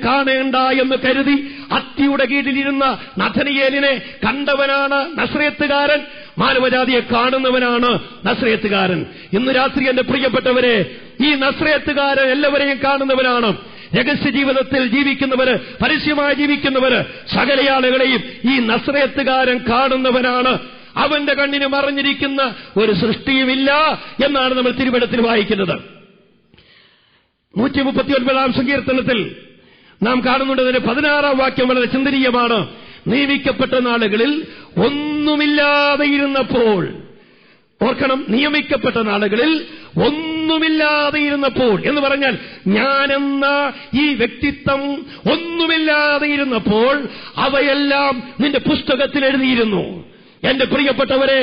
കാണേണ്ട എന്ന് കരുതി അത്തിയുടെ കീഴിലിരുന്ന നഥനിയേലിനെ കണ്ടവനാണ് നസ്രയത്തുകാരൻ. മാനവജാതിയെ കാണുന്നവനാണ് നസ്രയത്തുകാരൻ. ഇന്ന് രാത്രി എന്റെ പ്രിയപ്പെട്ടവരെ, ഈ നസ്രയത്തുകാരൻ എല്ലാവരെയും കാണുന്നവനാണ്. രഹസ്യ ജീവിതത്തിൽ ജീവിക്കുന്നവര്, പരസ്യമായി ജീവിക്കുന്നവര്, സകല ആളുകളെയും ഈ നസ്രയത്തുകാരൻ കാണുന്നവനാണ്. അവന്റെ കണ്ണിന് മറഞ്ഞിരിക്കുന്ന ഒരു സൃഷ്ടിയുമില്ല എന്നാണ് നമ്മൾ തിരുവെഴുത്തിൽ വായിക്കുന്നത്. 139 സങ്കീർത്തനത്തിൽ നാം കാണുന്നുണ്ട്. 16 വാക്യം വളരെ ചിന്തനീയമാണ്. നിയമിക്കപ്പെട്ട നാളുകളിൽ ഒന്നുമില്ലാതെ ഇരുന്നപ്പോൾ, ഓർക്കണം, നിയമിക്കപ്പെട്ട നാളുകളിൽ ഒന്നുമില്ലാതെ ഇരുന്നപ്പോൾ എന്ന് പറഞ്ഞാൽ ഞാനെന്ന ഈ വ്യക്തിത്വം ഒന്നുമില്ലാതെ ഇരുന്നപ്പോൾ അവയെല്ലാം നിന്റെ പുസ്തകത്തിൽ എഴുതിയിരുന്നു. എന്റെ പ്രിയപ്പെട്ടവരെ,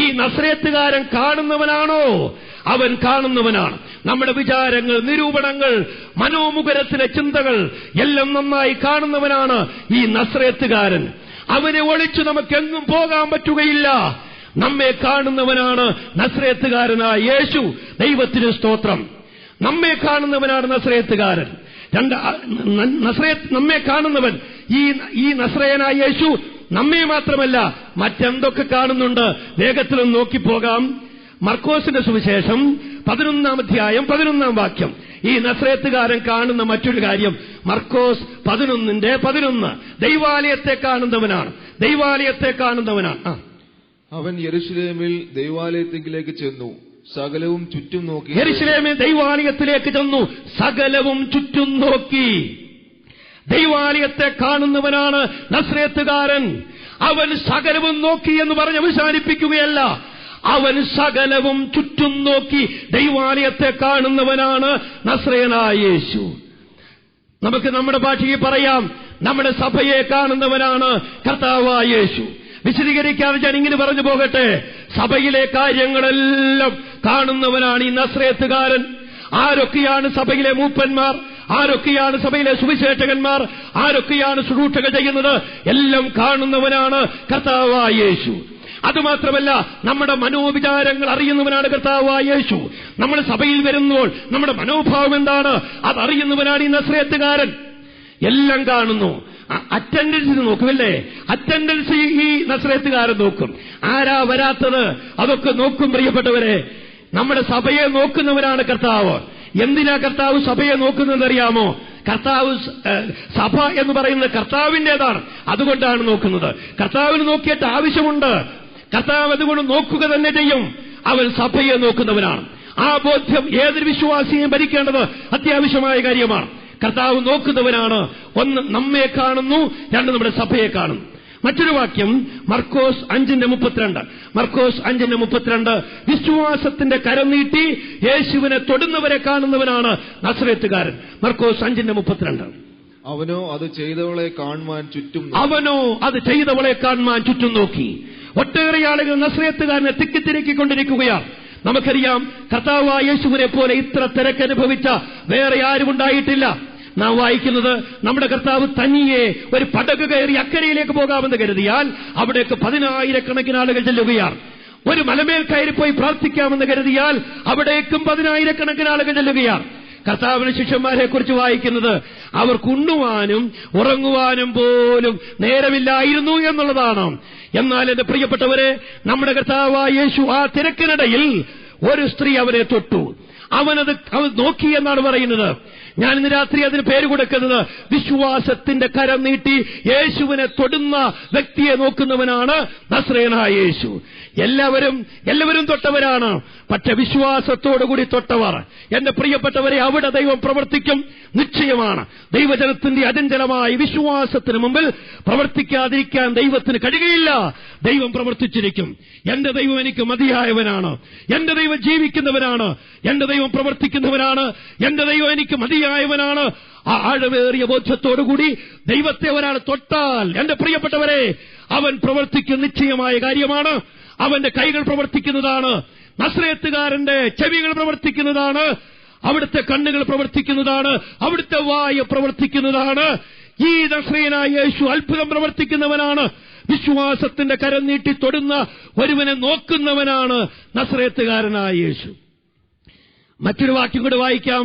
ഈ നസ്രയത്തുകാരൻ കാണുന്നവനാണോ? അവൻ കാണുന്നവനാണ്. നമ്മുടെ വിചാരങ്ങൾ, നിരൂപണങ്ങൾ, മനോമുഖരത്തിലെ ചിന്തകൾ എല്ലാം നന്നായി കാണുന്നവനാണ് ഈ നസ്രയത്തുകാരൻ. അവനെ ഒളിച്ചു നമുക്കെങ്ങും പോകാൻ പറ്റുകയില്ല. നമ്മെ കാണുന്നവനാണ് നസ്രയത്തുകാരനായ യേശു. ദൈവത്തിന് സ്തോത്രം. നമ്മെ കാണുന്നവനാണ് നസ്രയത്തുകാരൻ. നമ്മെ കാണുന്നവൻ ഈ നസ്രയനായ യേശു നമ്മെ മാത്രമല്ല മറ്റെന്തൊക്കെ കാണുന്നുണ്ട്. വേഗത്തിലും നോക്കിപ്പോകാം. മർക്കോസിന്റെ സുവിശേഷം 11 അധ്യായം 11 വാക്യം. ഈ നസ്രയത്തുകാരൻ കാണുന്ന മറ്റൊരു കാര്യം മർക്കോസ് 11:11 ദൈവാലയത്തെ കാണുന്നവനാണ്. ദൈവാലയത്തെ കാണുന്നവനാണ്. അവൻ യെരുശലേമിൽ ദൈവാലയത്തിലേക്ക് ചെന്നു, സകലവും ചുറ്റും നോക്കി. യെരുശലേമിൽ ദൈവാലയത്തിലേക്ക് ചെന്നു, സകലവും ചുറ്റും നോക്കി. ദൈവാലയത്തെ കാണുന്നവനാണ് നസ്രയത്തുകാരൻ. അവൻ സകലവും നോക്കി എന്ന് പറഞ്ഞ് അവസാനിപ്പിക്കുകയല്ല. അവൻ സകലവും ചുറ്റും നോക്കി ദൈവാലയത്തെ കാണുന്നവനാണ് നസ്രയനായ യേശു. നമുക്ക് നമ്മുടെ ഭാഷയിൽ പറയാം, നമ്മുടെ സഭയെ കാണുന്നവനാണ് കർത്താവായ യേശു. വിശദീകരിക്കാതെ ഞാൻ ഇങ്ങനെ പറഞ്ഞു പോകട്ടെ. സഭയിലെ കാര്യങ്ങളെല്ലാം കാണുന്നവനാണ് ഈ നസ്രയത്തുകാരൻ. ആരൊക്കെയാണ് സഭയിലെ മൂപ്പന്മാർ, ആരൊക്കെയാണ് സഭയിലെ സുവിശേഷകന്മാർ, ആരൊക്കെയാണ് ശുശ്രൂഷകൾ ചെയ്യുന്നത്, എല്ലാം കാണുന്നവനാണ് കർത്താവായ യേശു. അതുമാത്രമല്ല, നമ്മുടെ മനോവിചാരങ്ങൾ അറിയുന്നവനാണ് കർത്താവായ യേശു. നമ്മൾ സഭയിൽ വരുമ്പോൾ നമ്മുടെ മനോഭാവം എന്താണ് അതറിയുന്നവനാണ് ഈ നസ്രയത്തുകാരൻ. എല്ലാം കാണുന്നു. അറ്റൻഡൻസ് നോക്കുമല്ലേ? അറ്റൻഡൻസ് ഈ നസ്രയത്തുകാരൻ നോക്കും. ആരാ വരാത്തത് അതൊക്കെ നോക്കും. പ്രിയപ്പെട്ടവരെ, നമ്മുടെ സഭയെ നോക്കുന്നവനാണ് കർത്താവ്. എന്തിനാ കർത്താവ് സഭയെ നോക്കുന്നതെന്നറിയാമോ? കർത്താവ്, സഭ എന്ന് പറയുന്നത് കർത്താവിന്റേതാണ്. അതുകൊണ്ടാണ് നോക്കുന്നത്. കർത്താവിന് നോക്കിയിട്ട് ആവശ്യമുണ്ട്. കർത്താവ് അതുകൊണ്ട് നോക്കുക തന്നെ ചെയ്യും. അവൻ സഭയെ നോക്കുന്നവനാണ്. ആ ബോധ്യം ഏതൊരു വിശ്വാസിയെയും ഭരിക്കേണ്ടത് അത്യാവശ്യമായ കാര്യമാണ്. കർത്താവ് നോക്കുന്നവനാണ്. ഒന്ന്, നമ്മെ കാണുന്നു. രണ്ട്, നമ്മുടെ സഭയെ കാണുന്നു. മറ്റൊരു വാക്യം മർക്കോസ് 5:32. മർക്കോസ് 5:32 വിശ്വാസത്തിന്റെ കരം നീട്ടി യേശുവിനെ തൊടുന്നവരെ കാണുന്നവനാണ് നസ്രയത്തുകാരൻ. മർക്കോസ് 5:32. അവനോ അത് ചെയ്തവളെ കാണുവാൻ ചുറ്റും നോക്കി. ഒട്ടേറെ ആളുകൾ നസ്രയത്തുകാരനെ തിക്കിത്തിരക്കിക്കൊണ്ടിരിക്കുകയാണ്. നമുക്കറിയാം, കർത്താവായ യേശുവിനെ പോലെ ഇത്ര തിരക്കനുഭവിച്ച വേറെ ആരും ഉണ്ടായിട്ടില്ല. നാം വായിക്കുന്നത്, നമ്മുടെ കർത്താവ് തനിയെ ഒരു പടക് കയറി അക്കരയിലേക്ക് പോകാമെന്ന് കരുതിയാൽ അവിടേക്ക് 10,000 ആളുകൾ ചെല്ലുകയാണ്. ഒരു മലമേൽ കയറിപ്പോയി പ്രാർത്ഥിക്കാമെന്ന് കരുതിയാൽ അവിടേക്കും 10,000 ആളുകൾ ചെല്ലുകയാണ്. കർത്താവിന്റെ ശിഷ്യന്മാരെ കുറിച്ച് വായിക്കുന്നത്, അവർക്ക് ഉണ്ണുവാനും ഉറങ്ങുവാനും പോലും നേരമില്ലായിരുന്നു എന്നുള്ളതാണ്. എന്നാൽ എന്റെ പ്രിയപ്പെട്ടവരെ, നമ്മുടെ കർത്താവായ യേശു ആ തിരക്കിനിടയിൽ ഒരു സ്ത്രീ അവനെ തൊട്ടു. അവൻ നോക്കി എന്നാണ് പറയുന്നത്. ഞാൻ ഇന്ന് രാത്രി അതിന് പേര് കൊടുക്കുന്നത് വിശ്വാസത്തിന്റെ കരം നീട്ടി യേശുവിനെ തൊടുന്ന വ്യക്തിയെ നോക്കുന്നവനാണ് നസ്രയനായ യേശു. എല്ലാവരും തൊട്ടവരാണ്. പക്ഷെ വിശ്വാസത്തോടുകൂടി തൊട്ടവർ, എന്റെ പ്രിയപ്പെട്ടവരെ, അവിടെ ദൈവം പ്രവർത്തിക്കും, നിശ്ചയമാണ്. ദൈവജനത്തിന്റെ അചഞ്ചലമായ വിശ്വാസത്തിന് മുമ്പിൽ പ്രവർത്തിക്കാതിരിക്കാൻ ദൈവത്തിന് കഴിയുകയില്ല. ദൈവം പ്രവർത്തിച്ചിരിക്കും. എന്റെ ദൈവം എനിക്ക് മതിയായവനാണ്. എന്റെ ദൈവം ജീവിക്കുന്നവനാണ്. എന്റെ ദൈവം പ്രവർത്തിക്കുന്നവനാണ്. എന്റെ ദൈവം എനിക്ക് മതിയായവനാണ്. ആ ആഴമേറിയ ബോധ്യത്തോടുകൂടി ദൈവത്തെ ഒരാൾ തൊട്ടാൽ, എന്റെ പ്രിയപ്പെട്ടവരെ, അവൻ പ്രവർത്തിക്കുന്ന നിശ്ചയമായ കാര്യമാണ്. അവന്റെ കൈകൾ പ്രവർത്തിക്കുന്നതാണ്. നസ്രയത്തുകാരന്റെ ചെവികൾ പ്രവർത്തിക്കുന്നതാണ്. അവിടുത്തെ കണ്ണുകൾ പ്രവർത്തിക്കുന്നതാണ്. അവിടുത്തെ വായ പ്രവർത്തിക്കുന്നതാണ്. ഈ നസ്രയനായ യേശു അത്ഭുതം പ്രവർത്തിക്കുന്നവനാണ്. വിശ്വാസത്തിന്റെ കരം നീട്ടി തൊടുന്ന ഒരുവനെ നോക്കുന്നവനാണ് നസ്രയത്തുകാരനായ യേശു. മറ്റൊരു വാക്യം കൂടെ വായിക്കാം.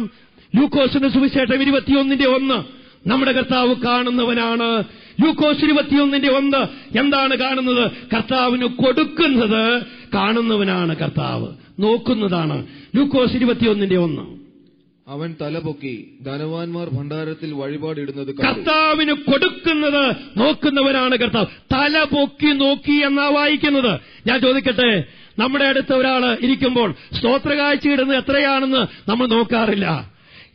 ലൂക്കോസിന്റെ സുവിശേഷം 21:1. നമ്മുടെ കർത്താവ് കാണുന്നവനാണ്. ലൂക്കോസ് 21:1 എന്താണ് കാണുന്നത്? കർത്താവിന് കൊടുക്കുന്നത് കാണുന്നവനാണ് കർത്താവ്, നോക്കുന്നതാണ്. ലൂക്കോസ് 21:1. അവൻ തലപൊക്കി ധനവാന്മാർ ഭണ്ഡാരത്തിൽ വഴിപാടിടുന്നത് കണ്ടു. കർത്താവിന് കൊടുക്കുന്നത് നോക്കുന്നവനാണ് കർത്താവ്. തലപൊക്കി നോക്കി എന്നാ വായിക്കുന്നത്. ഞാൻ ചോദിക്കട്ടെ, നമ്മുടെ അടുത്ത് ഒരാള് ഇരിക്കുമ്പോൾ സ്തോത്രകാഴ്ച ഇടുന്നത് എത്രയാണെന്ന് നമ്മൾ നോക്കാറില്ല.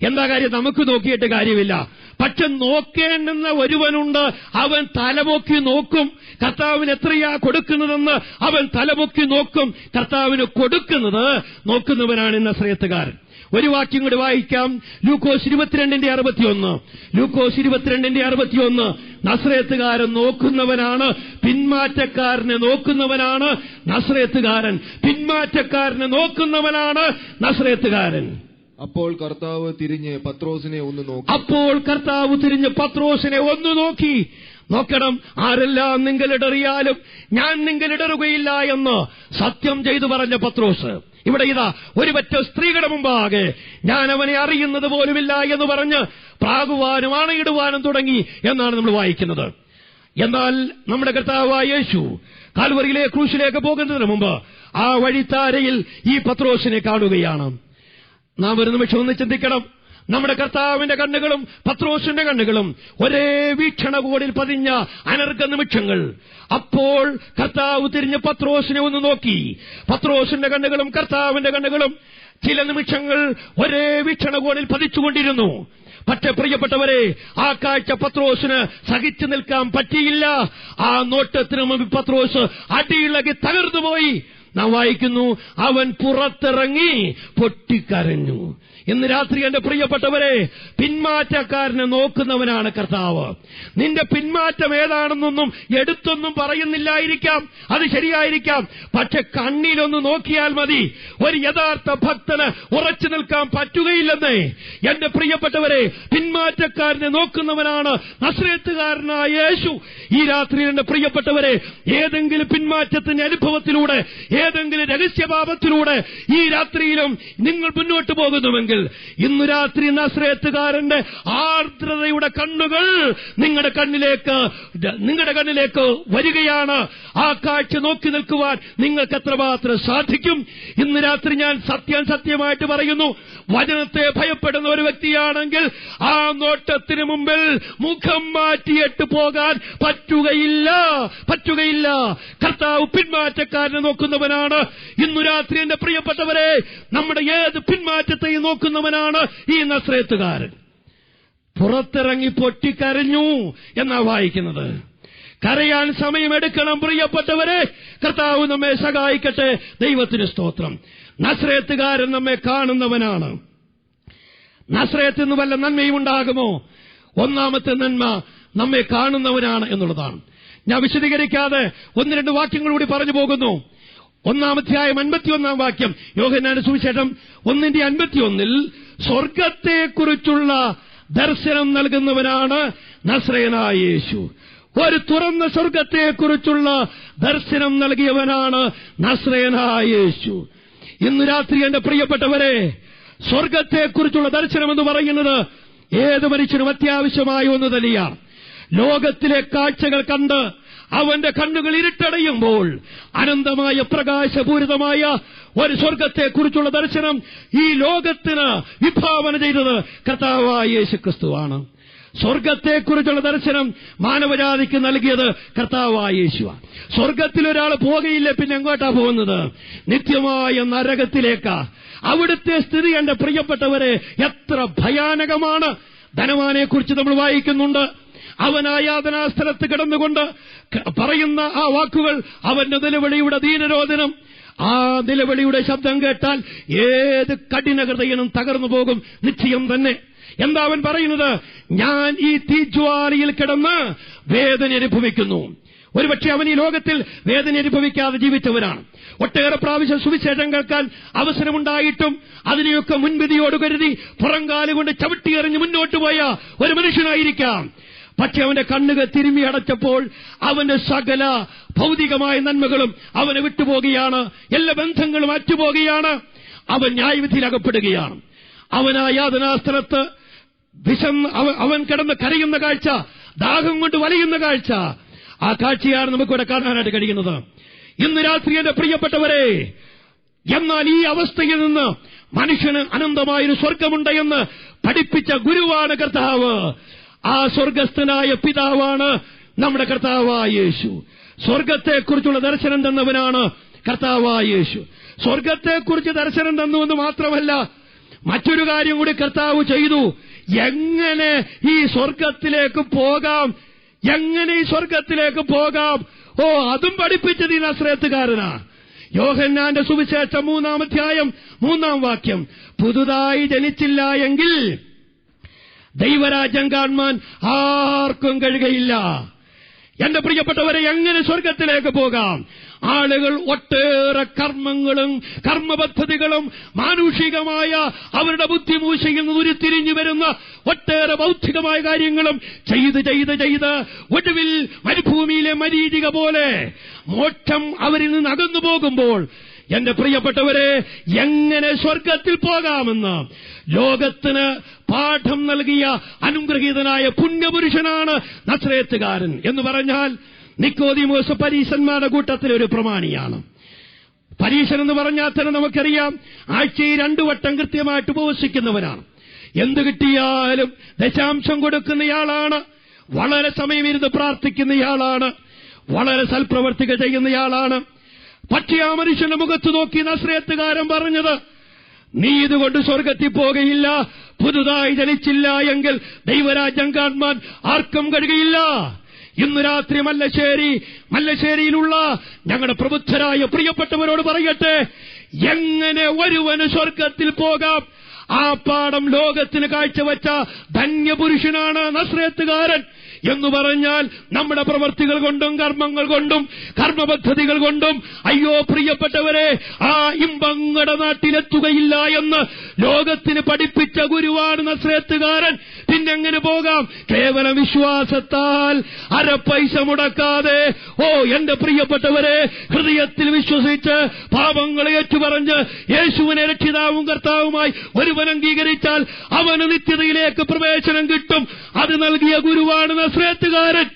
എന്താ കാര്യം? നമുക്ക് നോക്കിയിട്ട് കാര്യമില്ല. പക്ഷെ നോക്കേണ്ടുന്ന ഒരുവനുണ്ട്, അവൻ തലപൊക്കി നോക്കും. കർത്താവിന് എത്രയാ കൊടുക്കുന്നതെന്ന് അവൻ തലപൊക്കി നോക്കും. കർത്താവിന് കൊടുക്കുന്നത് നോക്കുന്നവനാണ് ഈ നസ്രയത്തുകാരൻ. ഒരു വാക്യം കൂടി വായിക്കാം. ലൂക്കോസ് 22:61. ലൂക്കോസ് 22:61. നസ്രയത്തുകാരൻ നോക്കുന്നവനാണ്, പിന്മാറ്റക്കാരനെ നോക്കുന്നവനാണ് നസ്രയത്തുകാരൻ. പിന്മാറ്റക്കാരനെ നോക്കുന്നവനാണ് നസ്രയത്തുകാരൻ. അപ്പോൾ കർത്താവ് തിരിഞ്ഞ് പത്രോസിനെ ഒന്ന് നോക്കി. നോക്കണം, ആരെല്ലാം നിങ്ങളിടറിയാലും ഞാൻ നിങ്ങളിടറുകയില്ല എന്ന് സത്യം ചെയ്തു പറഞ്ഞ പത്രോസ് ഇവിടെ ഇതാ ഒരുപറ്റ സ്ത്രീകളുടെ മുമ്പാകെ ഞാൻ അവനെ അറിയുന്നത് പോലുമില്ല എന്ന് പറഞ്ഞ് പ്രാകുവാനും ആണയിടുവാനും തുടങ്ങി എന്നാണ് നമ്മൾ വായിക്കുന്നത്. എന്നാൽ നമ്മുടെ കർത്താവായ യേശു കാൽവറിയിലെ ക്രൂശിലേക്ക് പോകുന്നതിന് മുമ്പ് ആ വഴിത്താരയിൽ ഈ പത്രോസിനെ കാണുകയാണ്. നാം ഒരു നിമിഷം ഒന്ന് ചിന്തിക്കണം. നമ്മുടെ കർത്താവിന്റെ കണ്ണുകളും പത്രോസിന്റെ കണ്ണുകളും ഒരേ വീക്ഷണകോണിൽ പതിഞ്ഞ അനർഘ നിമിഷങ്ങൾ. അപ്പോൾ കർത്താവ് തിരിഞ്ഞ് പത്രോസിനെ ഒന്ന് നോക്കി. പത്രോസിന്റെ കണ്ണുകളും കർത്താവിന്റെ കണ്ണുകളും ചില നിമിഷങ്ങൾ ഒരേ വീക്ഷണകോണിൽ പതിച്ചുകൊണ്ടിരുന്നു. പക്ഷെ പ്രിയപ്പെട്ടവരെ, ആ കാഴ്ച പത്രോസിന് സഹിച്ചു നിൽക്കാൻ പറ്റിയില്ല. ആ നോട്ടത്തിന് മുമ്പ് പത്രോസ് അടിയിളകി തകർന്നുപോയി. നാം വായിക്കുന്നു, അവൻ പുറത്തിറങ്ങി പൊട്ടിക്കരഞ്ഞു. ഇന്ന് രാത്രി എന്റെ പ്രിയപ്പെട്ടവരെ, പിന്മാറ്റക്കാരനെ നോക്കുന്നവനാണ് കർത്താവ്. നിന്റെ പിന്മാറ്റം ഏതാണെന്നൊന്നും എടുത്തൊന്നും പറയുന്നില്ലായിരിക്കാം, അത് ശരിയായിരിക്കാം. പക്ഷെ കണ്ണിലൊന്ന് നോക്കിയാൽ മതി. ഒരു യഥാർത്ഥ ഭക്തന് ഉറച്ചു നിൽക്കാൻ പറ്റുകയില്ലെന്നേ എന്റെ പ്രിയപ്പെട്ടവരെ. പിന്മാറ്റക്കാരനെ നോക്കുന്നവനാണ് നസ്രയത്തുകാരനായ യേശു. ഈ രാത്രി എന്റെ പ്രിയപ്പെട്ടവരെ, ഏതെങ്കിലും പിന്മാറ്റത്തിന്റെ അനുഭവത്തിലൂടെ, ഏതെങ്കിലും രഹസ്യഭാവത്തിലൂടെ ഈ രാത്രിയിലും നിങ്ങൾ മുന്നോട്ട് പോകുന്നുവെങ്കിൽ ഇന്നു രാത്രി നസ്രയത്തുകാരന്റെ ആർദ്രതയുടെ കണ്ണുകൾ നിങ്ങളുടെ കണ്ണിലേക്ക് വരികയാണ്. ആ കാഴ്ച നോക്കി നിൽക്കുവാൻ നിങ്ങൾക്ക് എത്രമാത്രം സാധിക്കും? ഇന്ന് രാത്രി ഞാൻ സത്യമായിട്ട് പറയുന്നു, വചനത്തെ ഭയപ്പെടുന്ന ഒരു വ്യക്തിയാണെങ്കിൽ ആ നോട്ടത്തിന് മുമ്പിൽ മുഖം മാറ്റിയിട്ട് പോകാൻ പറ്റുകയില്ല. കർത്താവ് പിന്മാറ്റക്കാരനെ നോക്കുന്നവനാണ്. ഇന്നു രാത്രി എന്റെ പ്രിയപ്പെട്ടവരെ, നമ്മുടെ ഏത് പിന്മാറ്റത്തെയും നോക്കുന്നവനാണ് ഈ നസ്രയത്തുകാരൻ. പുറത്തിറങ്ങി പൊട്ടിക്കരഞ്ഞു എന്നാ വായിക്കുന്നത്. കരയാൻ സമയമെടുക്കണം പ്രിയപ്പെട്ടവരെ. കർത്താവ് നമ്മെ സഹായിക്കട്ടെ. ദൈവത്തിന് സ്തോത്രം. നസ്രയത്തുകാരൻ നമ്മെ കാണുന്നവനാണ്. നസ്രയത്തിൽ നിന്ന് വല്ല നന്മയും ഉണ്ടാകുമോ? ഒന്നാമത്തെ നന്മ നമ്മെ കാണുന്നവനാണ് എന്നുള്ളതാണ്. ഞാൻ വിശദീകരിക്കാതെ 1-2 വാക്യങ്ങൾ കൂടി പറഞ്ഞു പോകുന്നു. 1-ാം അധ്യായം 51-ാം വാക്യം, യോഹന്നാന്റെ സുവിശേഷം 1:51 സ്വർഗത്തെക്കുറിച്ചുള്ള ദർശനം നൽകുന്നവനാണ് നസ്രയനായ യേശു. ഒരു തുറന്ന സ്വർഗത്തെക്കുറിച്ചുള്ള ദർശനം നൽകിയവനാണ് നസ്രയനായ യേശു. ഇന്ന് രാത്രി എന്റെ പ്രിയപ്പെട്ടവരെ, സ്വർഗത്തെക്കുറിച്ചുള്ള ദർശനം എന്ന് പറയുന്നത് ഏത് മനുഷ്യനും അത്യാവശ്യമായ ഒന്ന് തന്നെയാണ്. ലോകത്തിലെ കാഴ്ചകൾ കണ്ട് അവന്റെ കണ്ണുകൾ ഇരുട്ടടയുമ്പോൾ അനന്തമായ പ്രകാശപൂരിതമായ ഒരു സ്വർഗത്തെക്കുറിച്ചുള്ള ദർശനം ഈ ലോകത്തിന് വിഭാവന ചെയ്തത് കർത്താവായ യേശുക്രിസ്തുവാണ്. സ്വർഗത്തെക്കുറിച്ചുള്ള ദർശനം മാനവജാതിക്ക് നൽകിയത് കർത്താവായ യേശുവാണ്. സ്വർഗത്തിലൊരാൾ പോകുകയില്ല, പിന്നെ എങ്ങോട്ടാ പോകുന്നത്? നിത്യമായ നരകത്തിലേക്കാ. അവിടുത്തെ സ്ഥിതി എന്റെ പ്രിയപ്പെട്ടവരെ എത്ര ഭയാനകമാണ്. ധനവാനെക്കുറിച്ച് നമ്മൾ വായിക്കുന്നുണ്ട്. അവൻ ആ യാതനാസ്ഥലത്ത് കിടന്നുകൊണ്ട് പറയുന്ന ആ വാക്കുകൾ, അവന്റെ നിലവിളിയുടെ ദീനരോധനം. ആ നിലവിളിയുടെ ശബ്ദം കേട്ടാൽ ഏത് കഠിന ഹൃദയനും തകർന്നു പോകും നിശ്ചയം തന്നെ. എന്താ അവൻ പറയുന്നത്? ഞാൻ ഈ തീജ്വാലയിൽ കിടന്ന് വേദന അനുഭവിക്കുന്നു. ഒരുപക്ഷെ അവൻ ഈ ലോകത്തിൽ വേദന അനുഭവിക്കാതെ ജീവിച്ചവരാണ്. ഒട്ടേറെ പ്രാവശ്യം സുവിശേഷം കേൾക്കാൻ അവസരമുണ്ടായിട്ടും അതിനെയൊക്കെ മുൻവിധിയോട് കരുതി പുറംകാലുകൊണ്ട് ചവിട്ടിയെറിഞ്ഞ് മുന്നോട്ട് പോയ ഒരു മനുഷ്യനായിരിക്കാം. പക്ഷെ അവന്റെ കണ്ണുകൾ തിരുമ്മി അടച്ചപ്പോൾ അവന്റെ സകല ഭൗതികമായ നന്മകളും അവനെ വിട്ടുപോകുകയാണ്. എല്ലാ ബന്ധങ്ങളും അറ്റുപോകുകയാണ്. അവൻ ന്യായവിധിയിൽ അകപ്പെടുകയാണ്. അവൻ ആ യാതനാസ്ഥലത്ത് അവൻ കിടന്ന് കരയുന്ന കാഴ്ച, ദാഹം കൊണ്ട് വലയുന്ന കാഴ്ച, ആ കാഴ്ചയാണ് നമുക്കിവിടെ കാണാനായിട്ട് കഴിയുന്നത്. ഇന്ന് രാത്രി എന്റെ പ്രിയപ്പെട്ടവരെ, എന്നാൽ ഈ അവസ്ഥയിൽ നിന്ന് മനുഷ്യന് അനന്തമായൊരു സ്വർഗമുണ്ട് എന്ന് പഠിപ്പിച്ച ഗുരുവാണ് കർത്താവ്. ആ സ്വർഗസ്ഥനായ പിതാവാണ് നമ്മുടെ കർത്താവായ യേശു. സ്വർഗത്തെക്കുറിച്ചുള്ള ദർശനം തന്നവനാണ് കർത്താവായ യേശു. സ്വർഗത്തെക്കുറിച്ച് ദർശനം തന്നുവെന്ന് മാത്രമല്ല, മറ്റൊരു കാര്യം കൂടി കർത്താവ് ചെയ്തു. എങ്ങനെ ഈ സ്വർഗത്തിലേക്ക് പോകാം, എങ്ങനെ ഈ സ്വർഗത്തിലേക്ക് പോകാം, അതും പഠിപ്പിച്ചത് ഈ നസ്രേത്തുകാരനാ. യോഹന്നാന്റെ സുവിശേഷം 3-ാം അധ്യായം 3-ാം വാക്യം, പുതുതായി ജനിച്ചില്ല എങ്കിൽ ദൈവരാജ്യം കാണുവാൻ ആർക്കും കഴിയുകയില്ല. എന്റെ പ്രിയപ്പെട്ടവരെ, എങ്ങനെ സ്വർഗത്തിലേക്ക് പോകാം? ആളുകൾ ഒട്ടേറെ കർമ്മങ്ങളും കർമ്മപദ്ധതികളും മാനുഷികമായ അവരുടെ ബുദ്ധിമൂശയിൽ നിന്ന് ഉരുത്തിരിഞ്ഞു വരുന്ന ഒട്ടേറെ ഭൗതികമായ കാര്യങ്ങളും ചെയ്ത് ഒടുവിൽ മരുഭൂമിയിലെ മരീചിക പോലെ മോക്ഷം അവരിൽ നിന്ന് അകന്നു പോകുമ്പോൾ, എന്റെ പ്രിയപ്പെട്ടവരെ, എങ്ങനെ സ്വർഗത്തിൽ പോകാമെന്ന് ലോകത്തിന് പാഠം നൽകിയ അനുഗ്രഹീതനായ പുണ്യപുരുഷനാണ് നസ്രേത്തുകാരൻ. എന്ന് പറഞ്ഞാൽ നിക്കോദീമോസ് പരീശന്മാരുടെ കൂട്ടത്തിലെ ഒരു പ്രമാണിയാണ്. പരീശൻ എന്ന് പറഞ്ഞാൽ തന്നെ നമുക്കറിയാം, ആഴ്ചയിൽ 2 വട്ടം കൃത്യമായിട്ട് ഉപവസിക്കുന്നവനാണ്. എന്ത് കിട്ടിയാലും ദശാംശം കൊടുക്കുന്നയാളാണ്. വളരെ സമയമിരുന്ന് പ്രാർത്ഥിക്കുന്നയാളാണ്. വളരെ സൽപ്രവർത്തികൾ ചെയ്യുന്നയാളാണ്. പക്ഷേ ആ മനുഷ്യന്റെ മുഖത്ത് നോക്കി നസ്രേത്തുകാരൻ പറഞ്ഞത്, നീ ഇതുകൊണ്ട് സ്വർഗത്തിൽ പോകുകയില്ല. പുതുതായി ജനിച്ചില്ല എങ്കിൽ ദൈവരാജ്യം കാണുവാൻ ആർക്കും കഴിയുകയില്ല. ഇന്ന് രാത്രി മല്ലശ്ശേരിയിലുള്ള ഞങ്ങളുടെ പ്രബുദ്ധരായ പ്രിയപ്പെട്ടവരോട് പറയട്ടെ, എങ്ങനെ ഒരുവന് സ്വർഗത്തിൽ പോകാം? ആ പാഠം ലോകത്തിന് കാഴ്ചവെച്ച ധന്യപുരുഷനാണ് നസ്രേത്തുകാരൻ. എന്ന് പറഞ്ഞാൽ നമ്മുടെ പ്രവൃത്തികൾ കൊണ്ടും കർമ്മങ്ങൾ കൊണ്ടും കർമ്മപദ്ധതികൾ കൊണ്ടും അയ്യോ പ്രിയപ്പെട്ടവരെ, ആ ഇമ്പങ്ങളുടെ നാട്ടിലെത്തുകയില്ല എന്ന് ലോകത്തിന് പഠിപ്പിച്ച ഗുരുവാണ് നസ്രേത്തുകാരൻ. പിന്നെങ്ങനെ പോകാം? കേവല വിശ്വാസത്താൽ അരപ്പൈസ മുടക്കാതെ, എന്റെ പ്രിയപ്പെട്ടവരെ, ഹൃദയത്തിൽ വിശ്വസിച്ച് പാപങ്ങളെ ഏറ്റുപറഞ്ഞ് യേശുവിനെ രക്ഷിതാവും കർത്താവുമായി ഒരുവൻ അംഗീകരിച്ചാൽ അവന് നിത്യതയിലേക്ക് പ്രവേശനം കിട്ടും. അത് നൽകിയ ഗുരുവാണ് നസ്രേത്തുകാരൻ.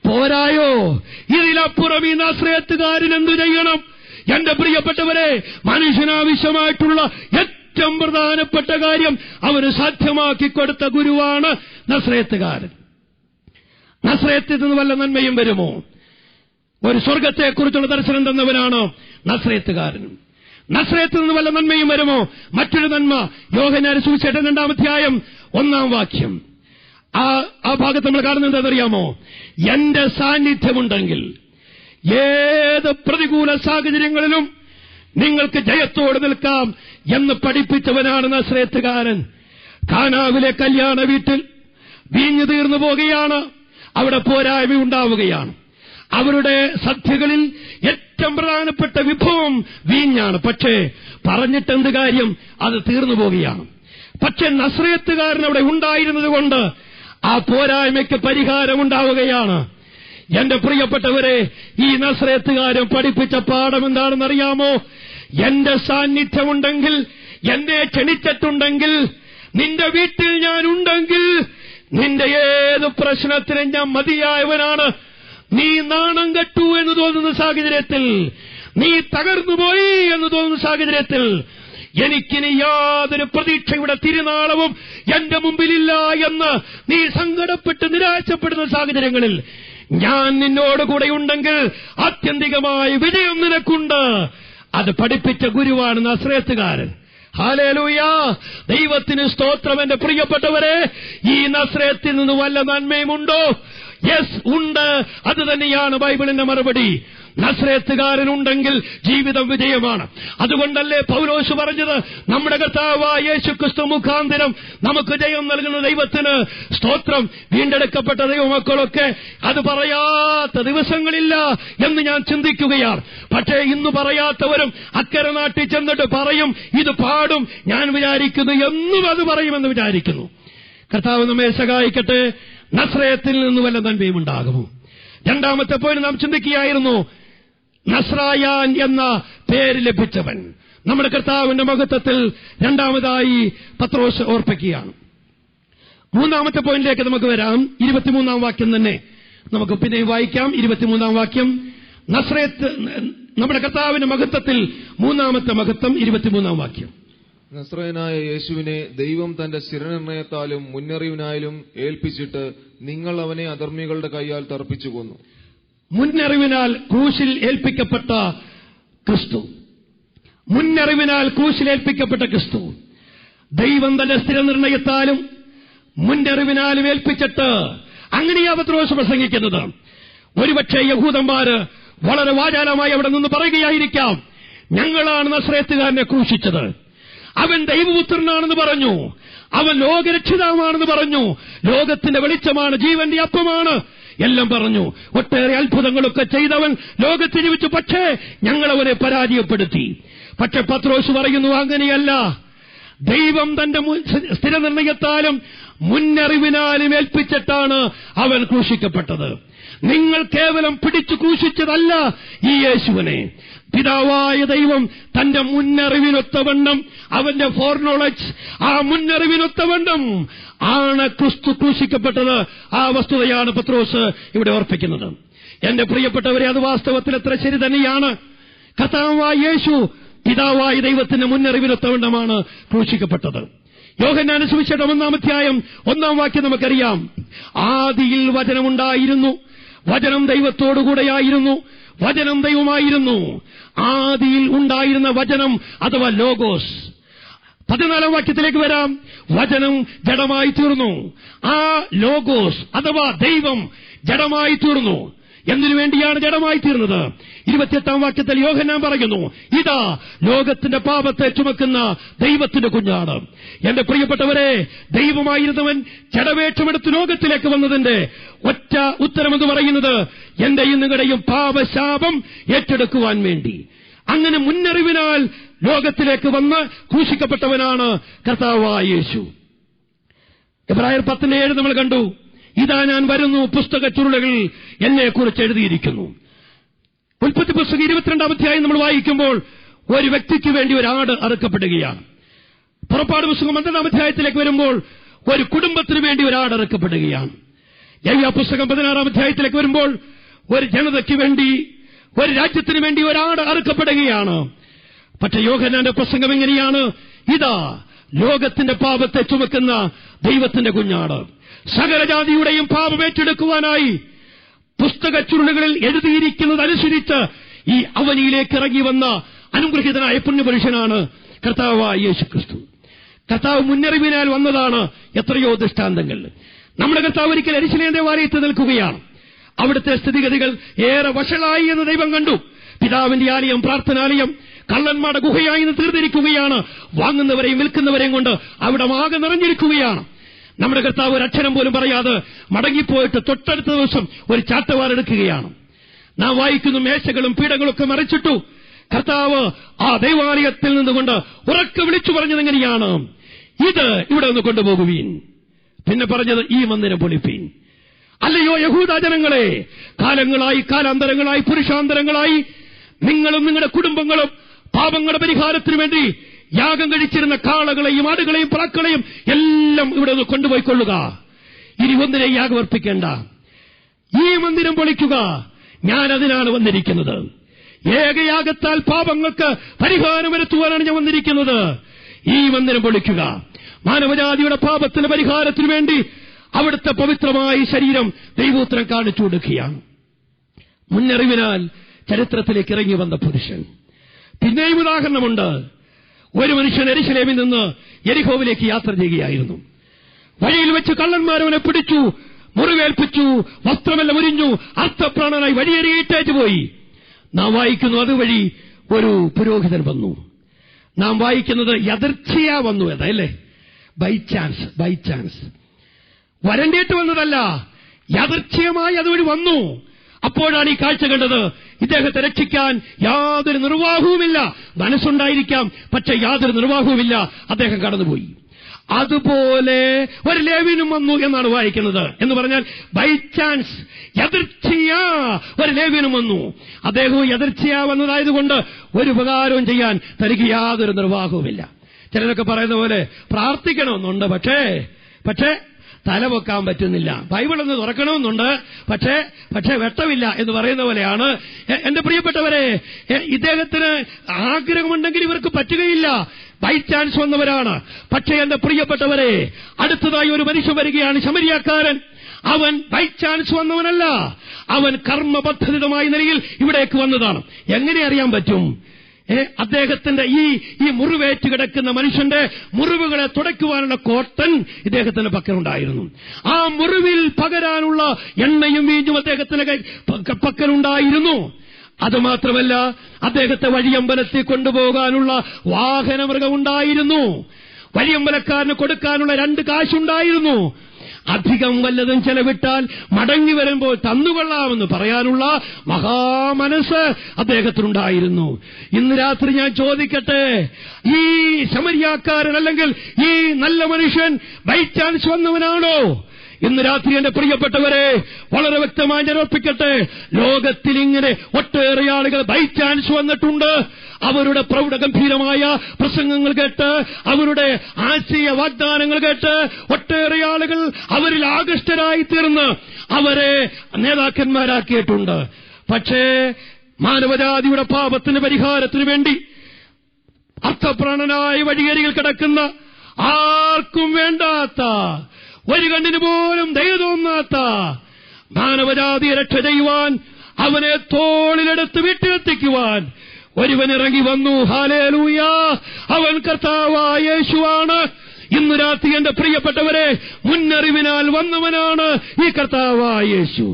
പോരായോ? ഇതിലപ്പുറം ഈ നസ്രേത്തുകാരൻ എന്തു ചെയ്യണം? എന്റെ പ്രിയപ്പെട്ടവരെ, മനുഷ്യനാവശ്യമായിട്ടുള്ള ഏറ്റവും പ്രധാനപ്പെട്ട കാര്യം അവന് സാധ്യമാക്കി കൊടുത്ത ഗുരുവാണ് നസ്രേത്തുകാരൻ. നസ്രേത്തിൽ നിന്ന് വല്ല നന്മയും വരുമോ? ഒരു സ്വർഗത്തെക്കുറിച്ചുള്ള ദർശനം തന്നവനാണ് നസ്രേത്തുകാരനും. നസ്രേത്തിൽ നിന്ന് വല്ല നന്മയും വരുമോ? മറ്റൊരു നന്മ, യോഹന്നാന്റെ സുവിശേഷം 2-ാം അധ്യായം 1-ാം വാക്യം. ആ ഭാഗത്ത് നമ്മൾ കാണുന്നത് എന്താണെന്നറിയാമോ? എന്റെ സാന്നിധ്യമുണ്ടെങ്കിൽ ഏത് പ്രതികൂല സാഹചര്യങ്ങളിലും നിങ്ങൾക്ക് ജയത്തോടെ നിൽക്കാം എന്ന് പഠിപ്പിച്ചവനാണ് നസ്രേത്തുകാരൻ. കാനാവിലെ കല്യാണ വീട്ടിൽ വീഞ്ഞു തീർന്നു പോകുകയാണ്. അവിടെ പോരായ്മ ഉണ്ടാവുകയാണ്. അവരുടെ സദ്യകളിൽ ഏറ്റവും പ്രധാനപ്പെട്ട വിഭവം വീഞ്ഞാണ്. പക്ഷേ പറഞ്ഞിട്ടെന്ത് കാര്യം? അത് തീർന്നു പോകുകയാണ്. പക്ഷെ നസ്രേത്തുകാരൻ അവിടെ ഉണ്ടായിരുന്നത് കൊണ്ട് ആ പോരായ്മയ്ക്ക് പരിഹാരമുണ്ടാവുകയാണ്. എന്റെ പ്രിയപ്പെട്ടവരെ, ഈ നസ്രേത്തുകാരൻ പഠിപ്പിച്ച പാഠം എന്താണെന്നറിയാമോ? എന്റെ സാന്നിധ്യമുണ്ടെങ്കിൽ, എന്നെ ക്ഷണിച്ചിട്ടുണ്ടെങ്കിൽ, നിന്റെ വീട്ടിൽ ഞാനുണ്ടെങ്കിൽ, നിന്റെ ഏത് പ്രശ്നത്തിനും ഞാൻ മതിയായവനാണ്. നീ നാണം കെട്ടു എന്ന് തോന്നുന്ന സാഹചര്യത്തിൽ, നീ തകർന്നുപോയി എന്ന് തോന്നുന്ന സാഹചര്യത്തിൽ, എനിക്കിനി യാതൊരു പ്രതീക്ഷയുടെ തിരുനാളവും എന്റെ മുമ്പിലില്ല എന്ന് നീ സങ്കടപ്പെട്ട് നിരാശപ്പെടുന്ന സാഹചര്യങ്ങളിൽ ഞാൻ നിന്നോടുകൂടെ ഉണ്ടെങ്കിൽ ആത്യന്തികമായ വിജയം നിനക്കുണ്ട്. അത് പഠിപ്പിച്ച ഗുരുവാണ് നസ്രേത്തുകാരൻ. ഹല്ലേലൂയ! ദൈവത്തിന് സ്തോത്രം. എന്റെ പ്രിയപ്പെട്ടവരെ, ഈ നസ്രേത്തിൽ നിന്ന് വല്ല നന്മയുമുണ്ടോ? യെസ്, ഉണ്ട്. അത് തന്നെയാണ് ബൈബിളിന്റെ മറുപടി. നസ്രേത്തുകാരനുണ്ടെങ്കിൽ ജീവിതം വിജയമാണ്. അതുകൊണ്ടല്ലേ പൗലോസ് പറഞ്ഞത്, നമ്മുടെ കർത്താവായ യേശുക്രിസ്തു മുഖാന്തരം നമുക്ക് ജയം നൽകുന്ന ദൈവത്തിന് സ്തോത്രം. വീണ്ടെടുക്കപ്പെട്ട ദൈവമക്കളൊക്കെ അത് പറയാത്ത ദിവസങ്ങളില്ല എന്ന് ഞാൻ ചിന്തിക്കുകയാണ്. പക്ഷേ ഇന്ന് പറയാത്തവരും അക്കരെ നാട്ടിൽ ചെന്നിട്ട് പറയും, ഇത് പാടും, ഞാൻ വിചാരിക്കുന്നു എന്നും അത് പറയുമെന്ന് വിചാരിക്കുന്നു. കർത്താവ് നമ്മെ സഹായിക്കട്ടെ. നസ്രയത്തിൽ നിന്ന് വല്ല നന്മയും ഉണ്ടാകുമോ? രണ്ടാമത്തെ പോയിന്റ് നാം ചിന്തിക്കുകയായിരുന്നു, നസ്രായാൻ എന്ന പേര് ലഭിച്ചവൻ. നമ്മുടെ കർത്താവിന്റെ മഹത്വത്തിൽ രണ്ടാമതായി പത്രോസ് ഓർപ്പിക്കുകയാണ്. മൂന്നാമത്തെ പോയിന്റിലേക്ക് നമുക്ക് വരാം. 23-ാം വാക്യം തന്നെ നമുക്ക് പിന്നെയും വായിക്കാം. 23-ാം വാക്യം, നസ്രയത്ത് നമ്മുടെ കർത്താവിന്റെ മഹത്വത്തിൽ മൂന്നാമത്തെ മഹത്വം. 23-ാം വാക്യം, നസ്രയനായ യേശുവിനെ ദൈവം തന്റെ സ്ഥിരനിർണയത്താലും മുന്നറിവിനായാലും ഏൽപ്പിച്ചിട്ട് നിങ്ങൾ അവനെ അധർമ്മികളുടെ കൈയാൽ തർപ്പിച്ചു കൊന്നു. മുന്നറിവിനാൽ ക്രൂശിൽ ഏൽപ്പിക്കപ്പെട്ട ക്രിസ്തു, മുന്നറിവിനാൽ ക്രൂശിൽ ഏൽപ്പിക്കപ്പെട്ട ക്രിസ്തു ദൈവം തന്റെ സ്ഥിരനിർണയത്താലും മുന്നറിവിനാലും ഏൽപ്പിച്ചിട്ട്, അങ്ങനെയാ പത്രോസ് പ്രസംഗിക്കുന്നത്. ഒരുപക്ഷെ യഹൂദന്മാര് വളരെ വാചാലമായി അവിടെ നിന്ന് പറയുകയായിരിക്കാം, ഞങ്ങളാണ് നസ്രയത്തുകാരനെ ക്രൂശിച്ചത്, അവൻ ദൈവപുത്രനാണെന്ന് പറഞ്ഞു, അവൻ ലോകരക്ഷിതാവാണെന്ന് പറഞ്ഞു, ലോകത്തിന്റെ വെളിച്ചമാണ്, ജീവന്റെ അപ്പമാണ്, എല്ലാം പറഞ്ഞു. ഒട്ടേറെ അത്ഭുതങ്ങളൊക്കെ ചെയ്തവൻ ലോകത്ത് ജീവിച്ചു. പക്ഷേ ഞങ്ങളവനെ പരാജയപ്പെടുത്തി. പക്ഷെ പത്രോസ് പറയുന്നു, അങ്ങനെയല്ല, ദൈവം തന്റെ സ്ഥിരനിർണയത്താലും മുന്നറിവിനാലും ഏൽപ്പിച്ചിട്ടാണ് അവൻ ക്രൂശിക്കപ്പെട്ടത്. നിങ്ങൾ കേവലം പിടിച്ചു ക്രൂശിച്ചതല്ല ഈ യേശുവിനെ. പിതാവായ ദൈവം തന്റെ മുന്നറിവിനൊത്തവണ്ണം, അവന്റെ ഫോർനോളജ്, ആ മുന്നറിവിനൊത്തവണ്ണം ആണ് ക്രിസ്തു ക്രൂശിക്കപ്പെട്ടത്. ആ വസ്തുതയാണ് പത്രോസ് ഇവിടെ ഓർപ്പിക്കുന്നത്. എന്റെ പ്രിയപ്പെട്ടവരെ, അത് വാസ്തവത്തിൽ എത്ര ശരി തന്നെയാണ്. കർത്താവായ യേശു പിതാവായ ദൈവത്തിന്റെ മുന്നറിവിനൊത്തവണ്ണമാണ് ക്രൂശിക്കപ്പെട്ടത്. യോഹന്നാന്റെ സുവിശേഷം 1-ാം അധ്യായം 1-ാം വാക്യം നമുക്കറിയാം, ആദിയിൽ വചനമുണ്ടായിരുന്നു, വചനം ദൈവത്തോടുകൂടെയായിരുന്നു, വചനം ദൈവമായിരുന്നു, ആദിയിൽ ഉണ്ടായിരുന്ന വചനം അഥവാ ലോഗോസ്. 14-ാം വാക്യത്തിലേക്ക് വരാം, വചനം ജഡമായി തീർന്നു. ആ ലോഗോസ് അഥവാ ദൈവം ജഡമായി തീർന്നു. എന്തിനു വേണ്ടിയാണ് ജഡമായി തീർന്നത്? 28-ാം വാക്യത്തിൽ യോഹന്നാൻ പറയുന്നു, ഇതാ ലോകത്തിന്റെ പാപത്തെ ചുമക്കുന്ന ദൈവത്തിന്റെ കുഞ്ഞാണ്. എന്റെ പ്രിയപ്പെട്ടവരെ, ദൈവമായിരുന്നവൻ ജഡവേഷമെടുത്ത് ലോകത്തിലേക്ക് വന്നതിന്റെ ഒറ്റ ഉത്തരമെന്ന് പറയുന്നത് എന്റെയും നിങ്ങളുടെയും പാപശാപം ഏറ്റെടുക്കുവാൻ വേണ്ടി. അങ്ങനെ മുന്നറിവിനാൽ ലോകത്തിലേക്ക് വന്ന് ക്രൂശിക്കപ്പെട്ടവനാണ് കർത്താവായ യേശു. എബ്രായർ 10:7 നമ്മൾ കണ്ടു, ഇതാ ഞാൻ വരുന്നു, പുസ്തക ചുരുളുകളിൽ എന്നെക്കുറിച്ച് എഴുതിയിരിക്കുന്നു. ഉൽപ്പത്തി പുസ്തകം 22-ാം അധ്യായം നമ്മൾ വായിക്കുമ്പോൾ ഒരു വ്യക്തിക്ക് വേണ്ടി ഒരു ആട് അറുക്കപ്പെടുകയാണ്. പുറപ്പാട് പുസ്തകം 12-ാം അധ്യായത്തിലേക്ക് വരുമ്പോൾ ഒരു കുടുംബത്തിന് വേണ്ടി ഒരു ആട് അറുക്കപ്പെടുകയാണ്. യഹോവ പുസ്തകം 16-ാം അധ്യായത്തിലേക്ക് വരുമ്പോൾ ഒരു ജനതയ്ക്ക് വേണ്ടി, ഒരു രാജ്യത്തിന് വേണ്ടി ഒരു ആട് അറുക്കപ്പെടുകയാണ്. പക്ഷെ യോഹന്നാന്റെ പ്രസംഗം എങ്ങനെയാണ്? ഇതാ ലോകത്തിന്റെ പാപത്തെ ചുമക്കുന്ന ദൈവത്തിന്റെ കുഞ്ഞാട്, സകല ജാതിയുടെയും പാപം ഏറ്റെടുക്കുവാനായി പുസ്തക ചുരുളുകളിൽ എഴുതിയിരിക്കുന്നതനുസരിച്ച് ഈ അവനിയിലേക്ക് ഇറങ്ങി വന്ന അനുഗ്രഹീതനായ പുണ്യപുരുഷനാണ് കർത്താവായ യേശു ക്രിസ്തു. കർത്താവ് മുന്നറിവിനാൽ വന്നതാണ്. എത്രയോ ദൃഷ്ടാന്തങ്ങൾ. നമ്മുടെ കർത്താവ് ഒരിക്കൽ യെരൂശലേം ദേവാലയത്തിൽ നിൽക്കുകയാണ്. അവിടുത്തെ സ്ഥിതിഗതികൾ ഏറെ വഷളായി എന്ന് ദൈവം കണ്ടു. പിതാവിന്റെ ആലയം, പ്രാർത്ഥനാലയം കള്ളന്മാരുടെ ഗുഹയായി തീർന്നിരിക്കുകയാണ്. വാങ്ങുന്നവരെയും വിൽക്കുന്നവരെയും കൊണ്ട് അവിടെ ആകെ നിറഞ്ഞിരിക്കുകയാണ്. നമ്മുടെ കർത്താവ് ഒരു അക്ഷരം പോലും പറയാതെ മടങ്ങിപ്പോയിട്ട് തൊട്ടടുത്ത ദിവസം ഒരു ചാട്ടവാറെടുക്കുകയാണ്. നാം വായിക്കുന്നു, മേശകളും പീഠങ്ങളും ഒക്കെ മറിച്ചിട്ടു. കർത്താവ് ആ ദൈവാലയത്തിൽ നിന്നുകൊണ്ട് ഉറക്കെ വിളിച്ചു പറഞ്ഞത് എങ്ങനെയാണ്? ഇത് ഇവിടെ നിന്ന് കൊണ്ടുപോകുവീൻ. പിന്നെ പറഞ്ഞത്, ഈ മന്ദിരം പൊളിപ്പീൻ. അല്ലയോ യഹൂദജനങ്ങളെ, കാലങ്ങളായി, കാലാന്തരങ്ങളായി, പുരുഷാന്തരങ്ങളായി നിങ്ങളും നിങ്ങളുടെ കുടുംബങ്ങളും പാപങ്ങളുടെ പരിഹാരത്തിനു വേണ്ടി യാഗം കഴിച്ചിരുന്ന കാളകളെയും ആടുകളെയും പ്രാക്കളെയും എല്ലാം ഇവിടെ നിന്ന് കൊണ്ടുപോയിക്കൊള്ളുക. ഇനി ഒന്നിനെ യാഗം അർപ്പിക്കേണ്ട. ഈ മന്ദിരം പൊളിക്കുക. ഞാൻ അതിനാണ് വന്നിരിക്കുന്നത്. ഏകയാഗത്താൽ പാപങ്ങൾക്ക് പരിഹാരം വരുത്തുവാനാണ് ഞാൻ വന്നിരിക്കുന്നത്. ഈ മന്ദിരം പൊളിക്കുക. മാനവജാതിയുടെ പാപത്തിന്റെ പരിഹാരത്തിനു വേണ്ടി അവിടുത്തെ പവിത്രമായ ശരീരം ദൈവോത്തരം കാണിച്ചു കൊടുക്കുകയാണ്. മുന്നറിവിനാൽ ചരിത്രത്തിലേക്ക് ഇറങ്ങി വന്ന പുരുഷൻ. പിന്നെയും ഉദാഹരണമുണ്ട്. ഒരു മനുഷ്യൻ യെരൂശലേമിൽ നിന്ന് യെരിഹോവിലേക്ക് യാത്ര ചെയ്യുകയായിരുന്നു. വഴിയിൽ വെച്ച് കള്ളന്മാരവനെ പിടിച്ചു, മുറിവേൽപ്പിച്ചു, വസ്ത്രമെല്ലാം ഉരിഞ്ഞു, അർത്ഥപ്രാണനായി വഴിയേറിയിട്ടേറ്റ് പോയി. നാം വായിക്കുന്നു, അതുവഴി ഒരു പുരോഹിതൻ വന്നു. നാം വായിക്കുന്നത് യദർച്ഛയാ വന്നു എന്നല്ലേ, ബൈ ചാൻസ് വരണ്ടിയിട്ട് വന്നതല്ല, യദർച്ഛയമായി അതുവഴി വന്നു. അപ്പോഴാണ് ഈ കാഴ്ച കണ്ടത്. ഇദ്ദേഹത്തെ രക്ഷിക്കാൻ യാതൊരു നിർവാഹവുമില്ല. മനസ്സുണ്ടായിരിക്കാം, പക്ഷെ യാതൊരു നിർവാഹവുമില്ല. അദ്ദേഹം കടന്നുപോയി. അതുപോലെ ഒരു ലേവ്യനും വന്നു എന്നാണ് വായിക്കുന്നത്. എന്ന് പറഞ്ഞാൽ ബൈ ചാൻസ്, യദർച്ഛയാ ഒരു ലേവ്യനും വന്നു. അദ്ദേഹവും യദർച്ഛയാ വന്നതായതുകൊണ്ട് ഒരു ഉപകാരവും ചെയ്യാൻ തനിക്ക് യാതൊരു നിർവാഹവുമില്ല. ചിലരൊക്കെ പറയുന്ന പോലെ പ്രാർത്ഥിക്കണമെന്നുണ്ട്, പക്ഷേ തല പൊക്കാൻ പറ്റുന്നില്ല. ബൈബിളൊന്ന് തുറക്കണമെന്നുണ്ട്, പക്ഷേ വെട്ടമില്ല എന്ന് പറയുന്ന പോലെയാണ്. എന്റെ പ്രിയപ്പെട്ടവരെ, ഇദ്ദേഹത്തിന് ആഗ്രഹമുണ്ടെങ്കിൽ ഇവർക്ക് പറ്റുകയില്ല. ബൈ ചാൻസ് വന്നവരാണ്. പക്ഷേ എന്റെ പ്രിയപ്പെട്ടവരെ, അടുത്തതായി ഒരു മനുഷ്യൻ വരികയാണ്, ശമരിയാക്കാരൻ. അവൻ ബൈ ചാൻസ് വന്നവനല്ല, അവൻ കർമ്മപദ്ധതിതമായ നിലയിൽ ഇവിടേക്ക് വന്നതാണ്. എങ്ങനെ അറിയാൻ പറ്റും? അദ്ദേഹത്തിന്റെ ഈ മുറിവേറ്റ് കിടക്കുന്ന മനുഷ്യന്റെ മുറിവുകളെ തുടയ്ക്കുവാനുള്ള കോട്ടൺ ഇദ്ദേഹത്തിന്റെ പക്കലുണ്ടായിരുന്നു. ആ മുറിവിൽ പകരാനുള്ള എണ്ണയും വീഞ്ഞും അദ്ദേഹത്തിന്റെ പക്കലുണ്ടായിരുന്നു. അതുമാത്രമല്ല, അദ്ദേഹത്തെ വഴിയമ്പലത്തിൽ കൊണ്ടുപോകാനുള്ള വാഹനമൃഗമുണ്ടായിരുന്നു. വഴിയമ്പലക്കാരന് കൊടുക്കാനുള്ള 2 കാശുണ്ടായിരുന്നു. അധികം വല്ലതും ചെലവിട്ടാൽ മടങ്ങി വരുമ്പോൾ തന്നുകൊള്ളാമെന്ന് പറയാനുള്ള മഹാമനസ് അദ്ദേഹത്തിനുണ്ടായിരുന്നു. ഇന്ന് രാത്രി ഞാൻ ചോദിക്കട്ടെ, ഈ ശമരിയാക്കാരൻ അല്ലെങ്കിൽ ഈ നല്ല മനുഷ്യൻ ബൈ ചാൻസ് വന്നവനാണോ? ഇന്ന് രാത്രി എന്റെ പ്രിയപ്പെട്ടവരെ, വളരെ വ്യക്തമായി ഞാൻ ഓർപ്പിക്കട്ടെ, ലോകത്തിൽ ഇങ്ങനെ ഒട്ടേറെ ആളുകൾ ബൈ ചാൻസ് വന്നിട്ടുണ്ട്. അവരുടെ പ്രൗഢഗംഭീരമായ പ്രസംഗങ്ങൾ കേട്ട്, അവരുടെ ആശയ വാഗ്ദാനങ്ങൾ കേട്ട് ഒട്ടേറെ ആളുകൾ അവരിൽ ആകൃഷ്ടരായി തീർന്ന് അവരെ നേതാക്കന്മാരാക്കിയിട്ടുണ്ട്. പക്ഷേ മാനവജാതിയുടെ പാപത്തിന് പരിഹാരത്തിനു വേണ്ടി അർത്ഥപ്രാണനായ വഴിയരികിൽ കിടക്കുന്ന, ആർക്കും വേണ്ടാത്ത, ഒരു കണ്ണിന് പോലും ദയ തോന്നാത്ത മാനവജാതിയെ രക്ഷ ചെയ്യുവാൻ, അവനെ തോളിലെടുത്ത് വീട്ടിലെത്തിക്കുവാൻ ഒരുവൻ ഇറങ്ങി വന്നു. ഹല്ലേലൂയ! അവൻ കർത്താവായ യേശുവാണ്. ഇന്ന് രാത്രി എന്റെ പ്രിയപ്പെട്ടവരെ, മുന്നറിവിനാൽ വന്നവനാണ് ഈ കർത്താവായ യേശു.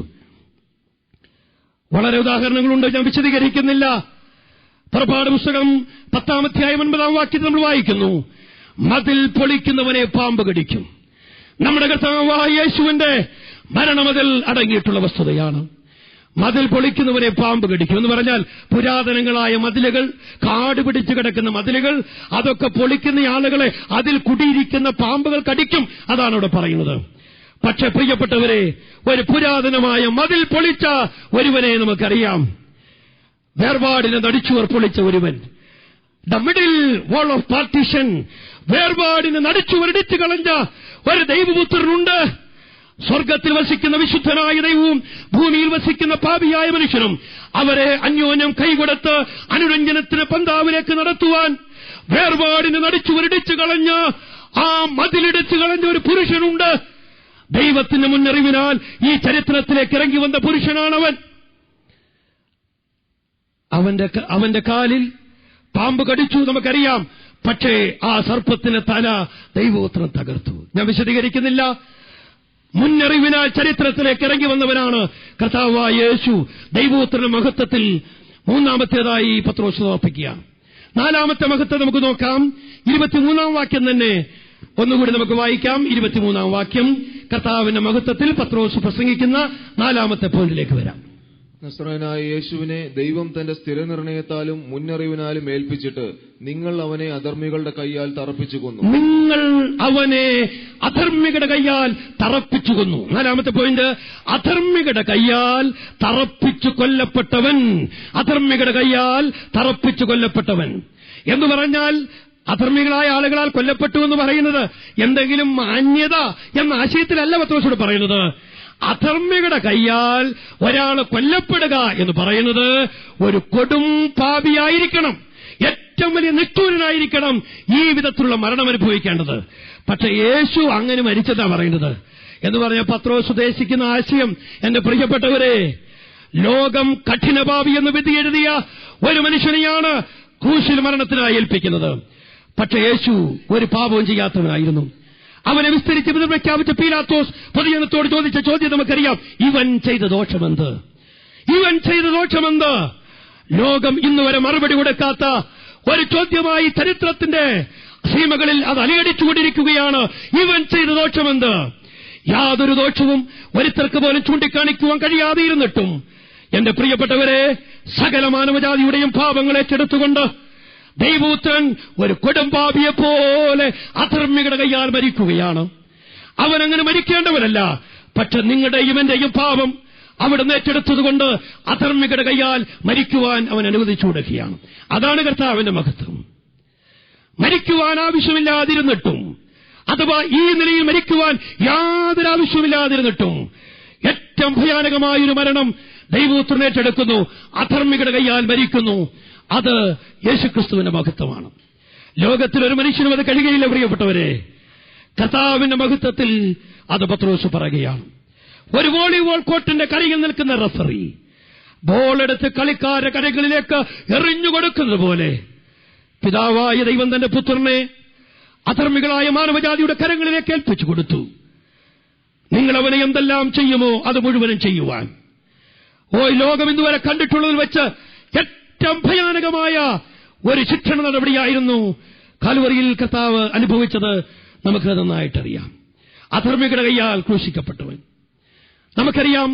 വളരെ ഉദാഹരണങ്ങളുണ്ട്, ഞാൻ വിശദീകരിക്കുന്നില്ല. പുറപ്പാട് പുസ്തകം 10-ാം അധ്യായം 9-ാം വാക്യത്തിൽ നമ്മൾ വായിക്കുന്നു, മതിൽ പൊളിക്കുന്നവനെ പാമ്പ് കടിക്കും. നമ്മുടെ കർത്താവായ യേശുവിന്റെ മരണമതിൽ അടങ്ങിയിട്ടുള്ള വസ്തുതയാണ്. മതിൽ പൊളിക്കുന്നവരെ പാമ്പ് കടിക്കും എന്ന് പറഞ്ഞാൽ, പുരാതനങ്ങളായ മതിലുകൾ, കാട് പിടിച്ചു കിടക്കുന്ന മതിലുകൾ, അതൊക്കെ പൊളിക്കുന്ന ആളുകളെ അതിൽ കുടിയിരിക്കുന്ന പാമ്പുകൾ കടിക്കും. അതാണ് ഇവിടെ പറയുന്നത്. പക്ഷെ പ്രിയപ്പെട്ടവരെ, ഒരു പുരാതനമായ മതിൽ പൊളിച്ച ഒരുവനെ നമുക്കറിയാം. വേർപാടിനെ നടിച്ചുവർ പൊളിച്ച ഒരുവൻ, the middle wall of partition, വേർപാടിനെ നടിച്ചുവരിടിച്ചു കളഞ്ഞ ഒരു ദൈവപുത്രനുണ്ട്. സ്വർഗത്തിൽ വസിക്കുന്ന വിശുദ്ധനായ ദൈവവും ഭൂമിയിൽ വസിക്കുന്ന പാപിയായ മനുഷ്യനും അവരെ അന്യോന്യം കൈകൊടുത്ത് അനുരഞ്ജനത്തിന് പന്താവിലേക്ക് നടത്തുവാൻ വേർപാടിന് നടിച്ചുവരിടിച്ചു കളഞ്ഞ, ആ മതിലിടിച്ചു കളഞ്ഞ ഒരു പുരുഷനുണ്ട്. ദൈവത്തിന്റെ മുന്നറിവിനാൽ ഈ ചരിത്രത്തിലേക്ക് ഇറങ്ങി വന്ന പുരുഷനാണവൻ. അവന്റെ കാലിൽ പാമ്പ് കടിച്ചു, നമുക്കറിയാം. പക്ഷേ ആ സർപ്പത്തിന് തല ദൈവപുത്രൻ തകർത്തു. ഞാൻ വിശദീകരിക്കുന്നില്ല. മുന്നറിവിനാൽ ചരിത്രത്തിലേക്ക് ഇറങ്ങി വന്നവനാണ് കർത്താവായ യേശു. ദൈവപുത്രന്റെ മഹത്വത്തിൽ 3-ാമത്തേതായി പത്രോസ് സമർപ്പിക്കുക. 4-ാമത്തെ മഹത്വം നമുക്ക് നോക്കാം. 23-ാം വാക്യം തന്നെ ഒന്നുകൂടി നമുക്ക് വായിക്കാം. 23-ാം വാക്യം, കർത്താവിന്റെ മഹത്വത്തിൽ പത്രോസ് പ്രസംഗിക്കുന്ന 4-ാമത്തെ പോയിന്റിലേക്ക് വരാം. നസ്രായനായ യേശുവിനെ ദൈവം തന്റെ സ്ഥിരനിർണയത്താലും മുന്നറിവിനാലും ഏൽപ്പിച്ചിട്ട് നിങ്ങൾ അവനെ അധർമ്മികളുടെ കൈയാൽ തറപ്പിച്ചു കൊന്നു. നിങ്ങൾ അവനെ അധർമ്മികളുടെ കൈയാൽ തറപ്പിച്ചു കൊന്നു. 4-ാമത്തെ പോയിന്റ്, അധർമ്മികളുടെ കൈയാൽ തറപ്പിച്ചു കൊല്ലപ്പെട്ടവൻ. അധർമ്മികളുടെ കൈയാൽ തറപ്പിച്ചു കൊല്ലപ്പെട്ടവൻ എന്ന് പറഞ്ഞാൽ, അധർമ്മികളായ ആളുകളാൽ കൊല്ലപ്പെട്ടു എന്ന് പറയുന്നത് എന്തെങ്കിലും മാന്യത എന്ന ആശയത്തിലല്ല പത്രോസോട് പറയുന്നത്. അധർമ്മികളുടെ കൈയാൽ ഒരാൾ കൊല്ലപ്പെടുക എന്ന് പറയുന്നത് ഒരു കൊടും പാപിയായിരിക്കണം, ഏറ്റവും വലിയ നിഷ്ഠൂരനായിരിക്കണം ഈ വിധത്തിലുള്ള മരണം അനുഭവിക്കേണ്ടത്. പക്ഷെ യേശു അങ്ങനെ മരിച്ചതാ പറയുന്നത് എന്ന് പറഞ്ഞ പത്രോസ് ഉദ്ദേശിക്കുന്ന ആശയം, എന്റെ പ്രിയപ്പെട്ടവരെ, ലോകം കഠിനപാപി എന്ന് വിധി എഴുതിയ ഒരു മനുഷ്യനെയാണ് ക്രൂശിൽ മരണത്തിനായി ഏൽപ്പിക്കുന്നത്. പക്ഷെ യേശു ഒരു പാപവും ചെയ്യാത്തവനായിരുന്നു. അവനെ വിസ്തരിച്ച് വിധം പ്രഖ്യാപിച്ച പീലാത്തോസ് പൊതുജനത്തോട് ചോദിച്ച ചോദ്യം നമുക്കറിയാം, ഇവൻ ചെയ്ത ദോഷമെന്ത്? ഇവൻ ചെയ്ത ദോഷമെന്ത്? ലോകം ഇന്നുവരെ മറുപടി കൊടുക്കാത്ത ഒരു ചോദ്യമായി ചരിത്രത്തിന്റെ സീമകളിൽ അത് അലയടിച്ചുകൊണ്ടിരിക്കുകയാണ്. ഇവൻ ചെയ്ത ദോഷമെന്ത്? യാതൊരു ദോഷവും ഒരുത്തർക്ക് പോലും ചൂണ്ടിക്കാണിക്കുവാൻ കഴിയാതെയിരുന്നിട്ടും എന്റെ പ്രിയപ്പെട്ടവരെ, സകല മാനവജാതിയുടെയും പാപങ്ങൾ ഏറ്റെടുത്തുകൊണ്ട് ദൈവപുത്രൻ ഒരു കൊടുംപാപിയെ പോലെ അധർമ്മികളുടെ കൈയാൽ മരിക്കുകയാണ്. അവനങ്ങനെ മരിക്കേണ്ടവനല്ല, പക്ഷെ നിങ്ങളുടെയും എന്റെയും പാപം അവിടുന്ന് ഏറ്റെടുത്തതുകൊണ്ട് അധർമ്മികളുടെ കൈയാൽ മരിക്കുവാൻ അവൻ അനുവദിച്ചു കൊടുക്കുകയാണ്. അതാണ് കർത്താവിന്റെ മഹത്വം. മരിക്കുവാൻ ആവശ്യമില്ലാതിരുന്നിട്ടും അഥവാ ഈ നിലയിൽ മരിക്കുവാൻ യാതൊരു ആവശ്യമില്ലാതിരുന്നിട്ടും ഏറ്റവും ഭയാനകമായൊരു മരണം ദൈവപുത്രൻ ഏറ്റെടുക്കുന്നു, അധർമ്മികളുടെ കൈയാൽ മരിക്കുന്നു. അത് യേശുക്രിസ്തുവിന്റെ മഹത്വമാണ്. ലോകത്തിലൊരു മനുഷ്യനും അത് കഴിയുകയില്ല പ്രിയപ്പെട്ടവരെ. കർത്താവിന്റെ മഹത്വത്തിൽ അത് പത്രോസ് പറയുകയാണ്. ഒരു വോളിബോൾ കോർട്ടിന്റെ കരയിൽ നിൽക്കുന്ന റഫറി ബോളെടുത്ത് കളിക്കാരുടെ കരകളിലേക്ക് എറിഞ്ഞു കൊടുക്കുന്നത് പോലെ പിതാവായ ദൈവം തന്റെ പുത്രനെ അധർമ്മികളായ മാനവജാതിയുടെ കരങ്ങളിലേക്ക് ഏൽപ്പിച്ചു കൊടുത്തു. നിങ്ങൾ അവനെ എന്തെല്ലാം ചെയ്യുമോ അത് മുഴുവനും ചെയ്യുവാൻ. ലോകം ഇന്നുവരെ കണ്ടിട്ടുള്ളതിൽ വെച്ച് ഏറ്റവും ഭയാനകമായ ഒരു ശിക്ഷണ നടപടിയായിരുന്നു കാൽവറിയിൽ കർത്താവ് അനുഭവിച്ചത്. നമുക്ക് നന്നായിട്ടറിയാം. അധർമ്മികളുടെ കൈയാൽ ക്രൂശിക്കപ്പെട്ടവൻ. നമുക്കറിയാം,